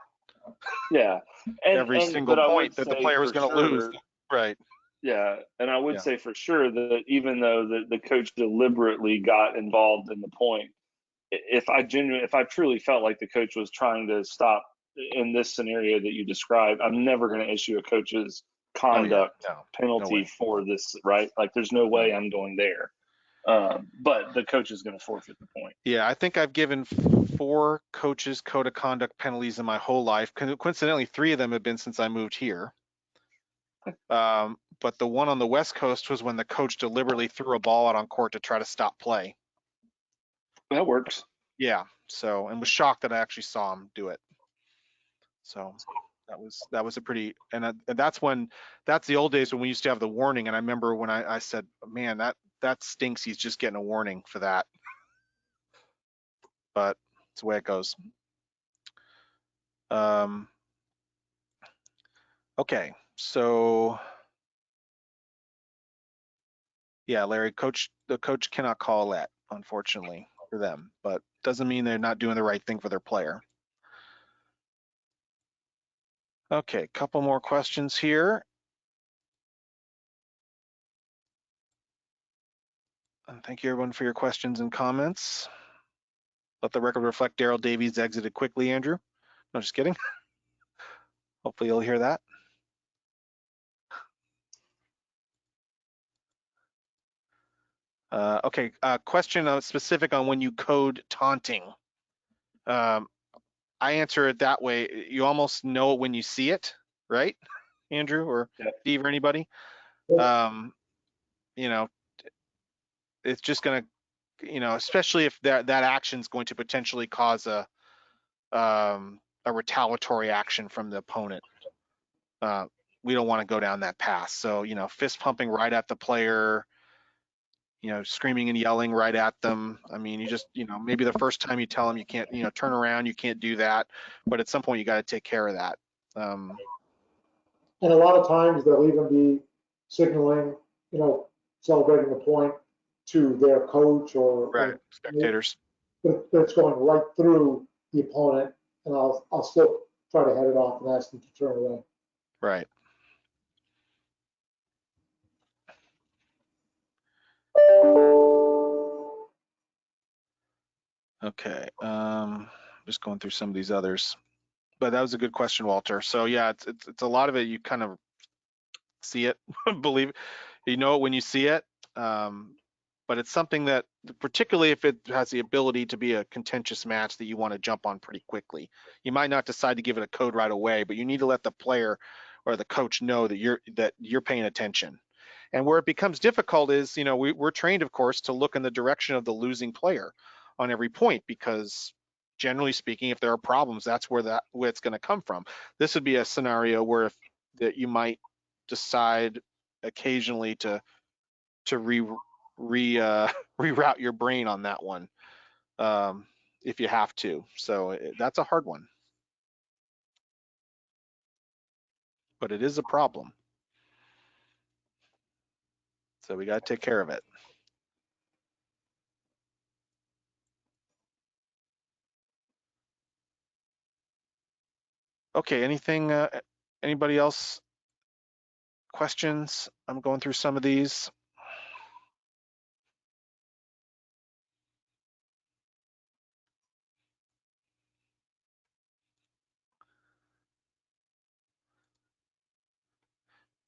[SPEAKER 4] Yeah,
[SPEAKER 1] Every single
[SPEAKER 4] but I
[SPEAKER 1] point
[SPEAKER 4] would
[SPEAKER 1] that the
[SPEAKER 4] say
[SPEAKER 1] player was
[SPEAKER 4] for
[SPEAKER 1] going to lose.
[SPEAKER 4] sure,
[SPEAKER 1] Right.
[SPEAKER 4] yeah, and I would
[SPEAKER 1] Yeah.
[SPEAKER 4] say for sure that even though the coach deliberately got involved in the point, if I truly felt like the coach was trying to stop in this scenario that you described, I'm never going to issue a coach's
[SPEAKER 1] Oh yeah.
[SPEAKER 4] conduct
[SPEAKER 1] No. No
[SPEAKER 4] penalty
[SPEAKER 1] way.
[SPEAKER 4] for this, right? Like, there's no way I'm going there. But the coach is going to forfeit the point.
[SPEAKER 1] Yeah, I think I've given 4 coaches code of conduct penalties in my whole life. Coincidentally, 3 of them have been since I moved here. But the one on the West Coast was when the coach deliberately threw a ball out on court to try to stop play.
[SPEAKER 4] That works.
[SPEAKER 1] Yeah. So, and was shocked that I actually saw him do it. So that was a pretty, and that's the old days when we used to have the warning. And I remember when I said, man, that stinks. He's just getting a warning for that. But it's the way it goes. Okay, so yeah, Larry, the coach cannot call that, unfortunately, for them, but doesn't mean they're not doing the right thing for their player. Okay, couple more questions here. And thank you everyone for your questions and comments. Let the record reflect Daryl Davies exited quickly, Andrew. No, just kidding. Hopefully you'll hear that. Okay, question specific on when you code taunting. I answer it that way. You almost know it when you see it. right? Andrew or
[SPEAKER 4] Yeah.
[SPEAKER 1] Steve or anybody.
[SPEAKER 2] Yeah.
[SPEAKER 1] You know, it's just going to, especially if that action is going to potentially cause a retaliatory action from the opponent. We don't want to go down that path. So, fist pumping right at the player, screaming and yelling right at them. I mean, you just, maybe the first time you tell them you can't, turn around, you can't do that, but at some point you got to take care of that.
[SPEAKER 2] And a lot of times they'll even be signaling, celebrating the point to their coach or
[SPEAKER 1] Spectators.
[SPEAKER 2] but it's going right through the opponent, and I'll still try to head it off and ask them to turn away.
[SPEAKER 1] Right. Okay. Just going through some of these others, but that was a good question, Walter. So yeah, it's a lot of it. You kind of see it, believe it. You know it when you see it. But it's something that, particularly if it has the ability to be a contentious match that you want to jump on pretty quickly. You might not decide to give it a code right away, but you need to let the player or the coach know that you're paying attention. And where it becomes difficult is, we're trained, of course, to look in the direction of the losing player on every point, because generally speaking, if there are problems, that's where it's going to come from. This would be a scenario where that you might decide occasionally to reroute your brain on that one, if you have to. So that's a hard one, but it is a problem. So we got to take care of it. Okay, anybody else? Questions? I'm going through some of these.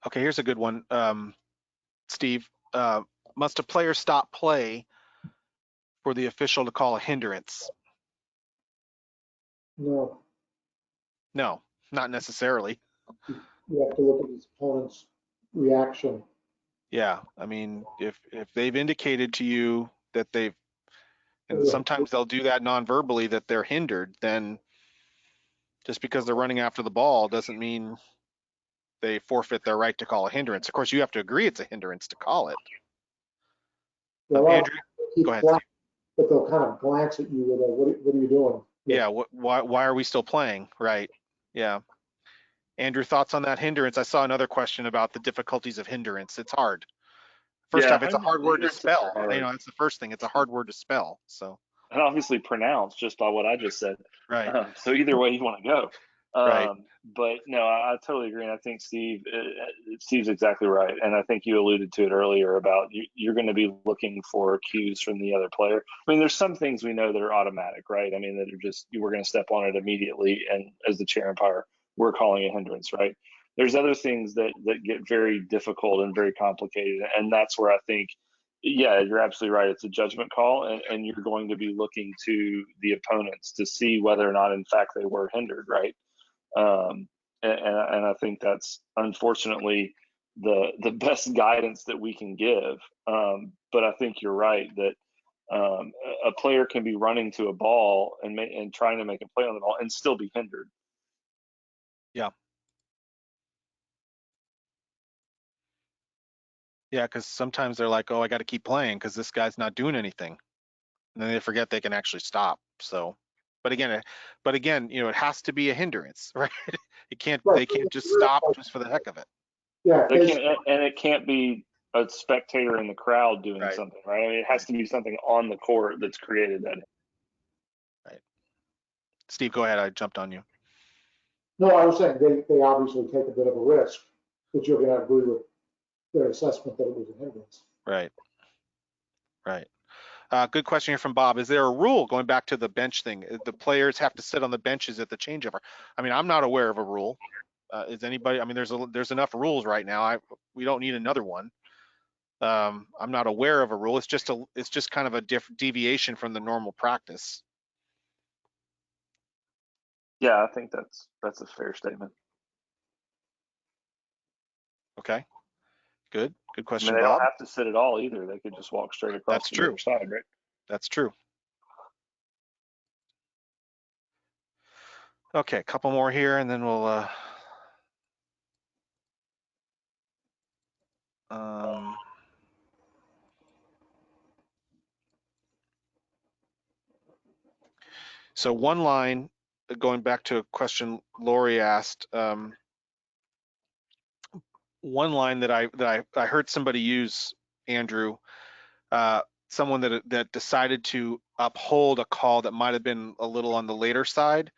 [SPEAKER 1] Okay, here's a good one. Steve, must a player stop play for the official to call a hindrance?
[SPEAKER 2] No,
[SPEAKER 1] No, not necessarily.
[SPEAKER 2] you have to look at his opponent's reaction.
[SPEAKER 1] Yeah, I mean, if they've indicated to you that and sometimes they'll do that non-verbally, that they're hindered, then just because they're running after the ball doesn't mean they forfeit their right to call a hindrance. Of course, you have to agree it's a hindrance to call it. Andrew, go ahead, Steve.
[SPEAKER 2] But they'll kind of glance at you with what are you doing?
[SPEAKER 1] Yeah, why are we still playing? Right. Yeah. Andrew, thoughts on that hindrance? I saw another question about the difficulties of hindrance. It's hard. First off, it's a hard word to
[SPEAKER 4] hindrances are
[SPEAKER 1] spell.
[SPEAKER 4] hard.
[SPEAKER 1] That's the first thing. It's a hard word to spell. So.
[SPEAKER 4] And obviously pronounced just by what I just said.
[SPEAKER 1] Right.
[SPEAKER 4] So either way you want to go.
[SPEAKER 1] Right.
[SPEAKER 4] But no, I totally agree. And I think Steve's exactly right. And I think you alluded to it earlier about you're going to be looking for cues from the other player. I mean, there's some things we know that are automatic, right? I mean, that are just, we're going to step on it immediately. And as the chair umpire, we're calling a hindrance, right? There's other things that get very difficult and very complicated. And that's where I think, yeah, you're absolutely right. It's a judgment call, and you're going to be looking to the opponents to see whether or not, in fact, they were hindered, right? And I think that's unfortunately the best guidance that we can give. But I think you're right that a player can be running to a ball and trying to make a play on the ball and still be hindered.
[SPEAKER 1] Yeah. Yeah, because sometimes they're like, oh, I got to keep playing because this guy's not doing anything, and then they forget they can actually stop. So, but again, it has to be a hindrance, right? They can't just stop just for the heck of it.
[SPEAKER 2] Yeah,
[SPEAKER 4] And it can't be a spectator in the crowd doing
[SPEAKER 1] Right.
[SPEAKER 4] something, right? I mean, it has to be something on the court that's created that.
[SPEAKER 1] Right. Steve, go ahead. I jumped on you.
[SPEAKER 2] no, I was saying they obviously take a bit of a risk, but you're going to agree with their assessment that it was a hindrance.
[SPEAKER 1] Right. Right. Good question here from Bob. Is there a rule, going back to the bench thing, the players have to sit on the benches at the changeover? I mean, I'm not aware of a rule. Is anybody? I mean, there's enough rules right now. We don't need another one. I'm not aware of a rule. It's just kind of a different deviation from the normal practice.
[SPEAKER 4] Yeah, I think that's a fair statement.
[SPEAKER 1] Okay, good
[SPEAKER 4] I
[SPEAKER 1] question,
[SPEAKER 4] mean, they don't
[SPEAKER 1] Bob.
[SPEAKER 4] have to sit at all either. They could just walk straight across
[SPEAKER 1] That's
[SPEAKER 4] to the
[SPEAKER 1] true.
[SPEAKER 4] other side, right?
[SPEAKER 1] That's true. Okay, a couple more here, and then we'll. So one line, going back to a question Lori asked, one line that I heard somebody use, Andrew, someone that decided to uphold a call that might have been a little on the later side.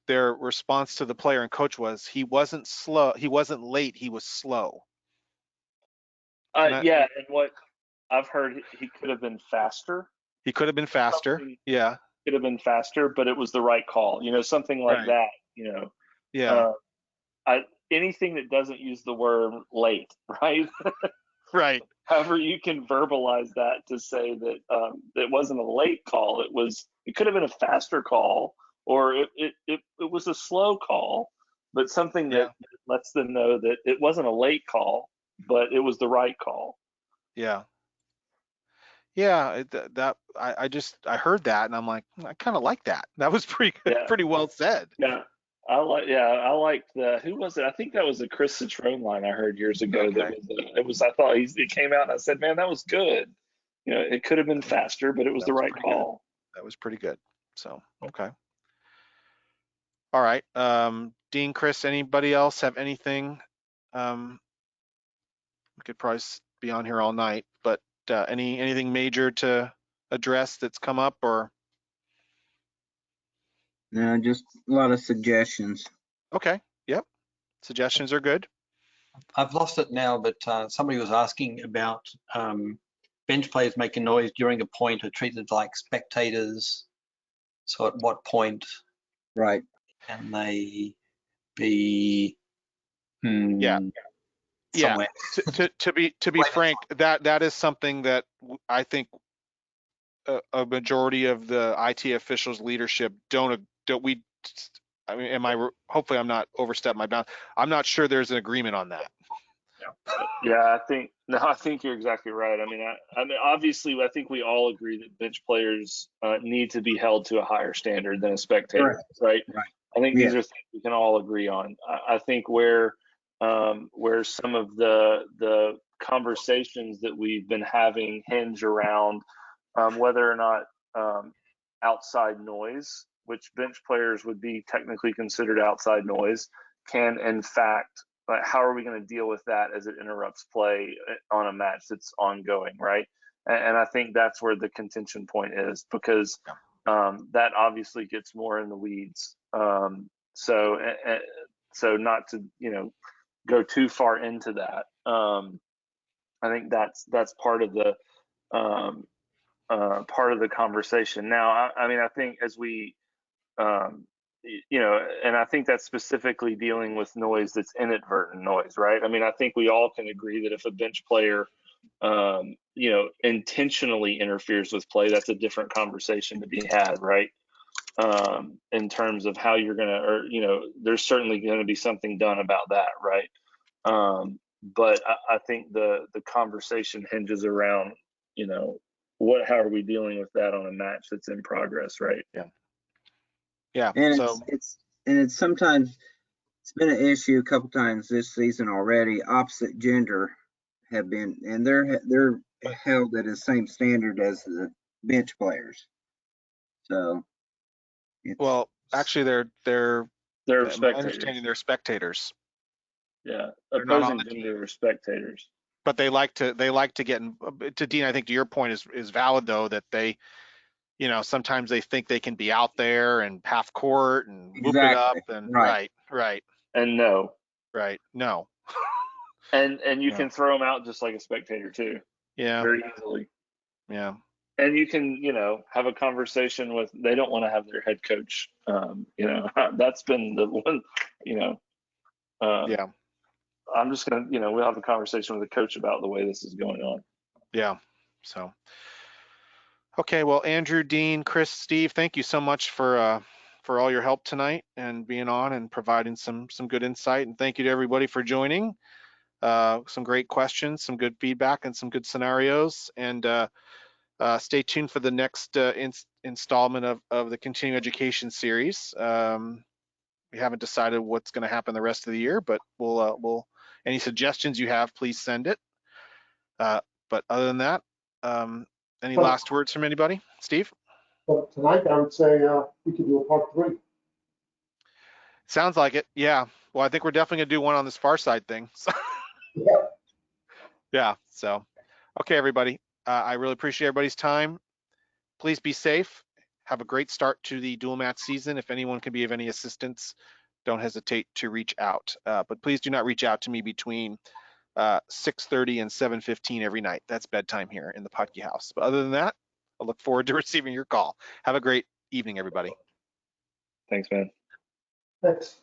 [SPEAKER 1] Their response to the player and coach was, he wasn't slow, he wasn't late, he was slow.
[SPEAKER 4] Yeah, and what I've heard, he could have been faster.
[SPEAKER 1] He could have been faster.
[SPEAKER 4] Something
[SPEAKER 1] Yeah.
[SPEAKER 4] could have been faster, but it was the right call. You know, something like
[SPEAKER 1] Right.
[SPEAKER 4] that. You know,
[SPEAKER 1] Yeah.
[SPEAKER 4] anything that doesn't use the word late, right?
[SPEAKER 1] Right.
[SPEAKER 4] However, you can verbalize that to say that it wasn't a late call. It could have been a faster call, or it was a slow call, but something
[SPEAKER 1] Yeah.
[SPEAKER 4] that lets them know that it wasn't a late call, but it was the right call.
[SPEAKER 1] Yeah. Yeah. I heard that and I'm like, I kind of like that. That was pretty
[SPEAKER 4] Yeah.
[SPEAKER 1] pretty well said.
[SPEAKER 4] Yeah. I liked who was it? I think that was a Chris Citrone line I heard years ago.
[SPEAKER 1] Okay.
[SPEAKER 4] I thought it came out and I said, man, that was good. You know, it could have been faster, but it was
[SPEAKER 1] That
[SPEAKER 4] the
[SPEAKER 1] was
[SPEAKER 4] right
[SPEAKER 1] pretty good.
[SPEAKER 4] call.
[SPEAKER 1] That was pretty good. So, okay. All right. Dean, Chris, anybody else have anything? We could probably be on here all night, but anything major to address that's come up or?
[SPEAKER 3] No, just a lot of suggestions.
[SPEAKER 1] Okay. Yep. Suggestions are good.
[SPEAKER 5] I've lost it now, but somebody was asking about bench players making noise during a point are treated like spectators. So at what point
[SPEAKER 3] Right.
[SPEAKER 5] can they be
[SPEAKER 1] Yeah.
[SPEAKER 5] somewhere?
[SPEAKER 1] To be frank, that is something that I think a majority of the IT officials leadership don't we. I mean, hopefully I'm not overstepping my bounds. I'm not sure there's an agreement on that.
[SPEAKER 4] Yeah, I think you're exactly right. I mean, obviously, I think we all agree that bench players need to be held to a higher standard than a spectator, right?
[SPEAKER 3] Right.
[SPEAKER 4] I think these
[SPEAKER 3] Yeah.
[SPEAKER 4] are things we can all agree on. I think where some of the conversations that we've been having hinge around whether or not outside noise, which bench players would be technically considered outside noise, can in fact, how are we going to deal with that as it interrupts play on a match that's ongoing, right? And I think that's where the contention point is, because that obviously gets more in the weeds. So not to go too far into that. I think that's part of the conversation. Now, I mean, I think as we, and I think that's specifically dealing with noise that's inadvertent noise, right? I mean, I think we all can agree that if a bench player, intentionally interferes with play, that's a different conversation to be had, right? In terms of how you're gonna, or there's certainly going to be something done about that, right? But I think the conversation hinges around, how are we dealing with that on a match that's in progress, right?
[SPEAKER 1] Yeah.
[SPEAKER 3] And
[SPEAKER 1] So
[SPEAKER 3] it's sometimes it's been an issue a couple times this season already. Opposite gender have been, and they're held at the same standard as the bench players. So
[SPEAKER 1] well, actually, they're my
[SPEAKER 4] spectators.
[SPEAKER 1] understanding they're spectators.
[SPEAKER 4] Yeah,
[SPEAKER 1] They're not on
[SPEAKER 4] opposing
[SPEAKER 1] the
[SPEAKER 4] gender are spectators.
[SPEAKER 1] But they like to get to Dean. I think to your point is valid though, that they, sometimes they think they can be out there and half court and whoop it up and right.
[SPEAKER 4] And no.
[SPEAKER 1] Right. No.
[SPEAKER 4] And you
[SPEAKER 1] No.
[SPEAKER 4] can throw them out just like a spectator too.
[SPEAKER 1] Yeah.
[SPEAKER 4] Very easily.
[SPEAKER 1] Yeah.
[SPEAKER 4] And you can, have a conversation with, they don't want to have their head coach. That's been the one,
[SPEAKER 1] Yeah.
[SPEAKER 4] I'm just going to, we'll have a conversation with the coach about the way this is going on.
[SPEAKER 1] Yeah. So, okay. Well, Andrew, Dean, Chris, Steve, thank you so much for all your help tonight and being on and providing some good insight. And thank you to everybody for joining. some great questions, some good feedback, and some good scenarios. And stay tuned for the next installment of the continuing education series. We haven't decided what's going to happen the rest of the year, but we'll any suggestions you have, please send it. But other than that, any last words from anybody? Steve?
[SPEAKER 2] But tonight, I would say we could do a part 3.
[SPEAKER 1] Sounds like it. Yeah. Well, I think we're definitely gonna do one on this far side thing. So,
[SPEAKER 2] Yeah.
[SPEAKER 1] yeah. So, okay, everybody. I really appreciate everybody's time. Please be safe. Have a great start to the dual match season. If anyone can be of any assistance, don't hesitate to reach out. But please do not reach out to me between 6:30 and 7:15 every night. That's bedtime here in the Putke house. But other than that, I look forward to receiving your call. Have a great evening, everybody.
[SPEAKER 4] Thanks, man.
[SPEAKER 2] Thanks.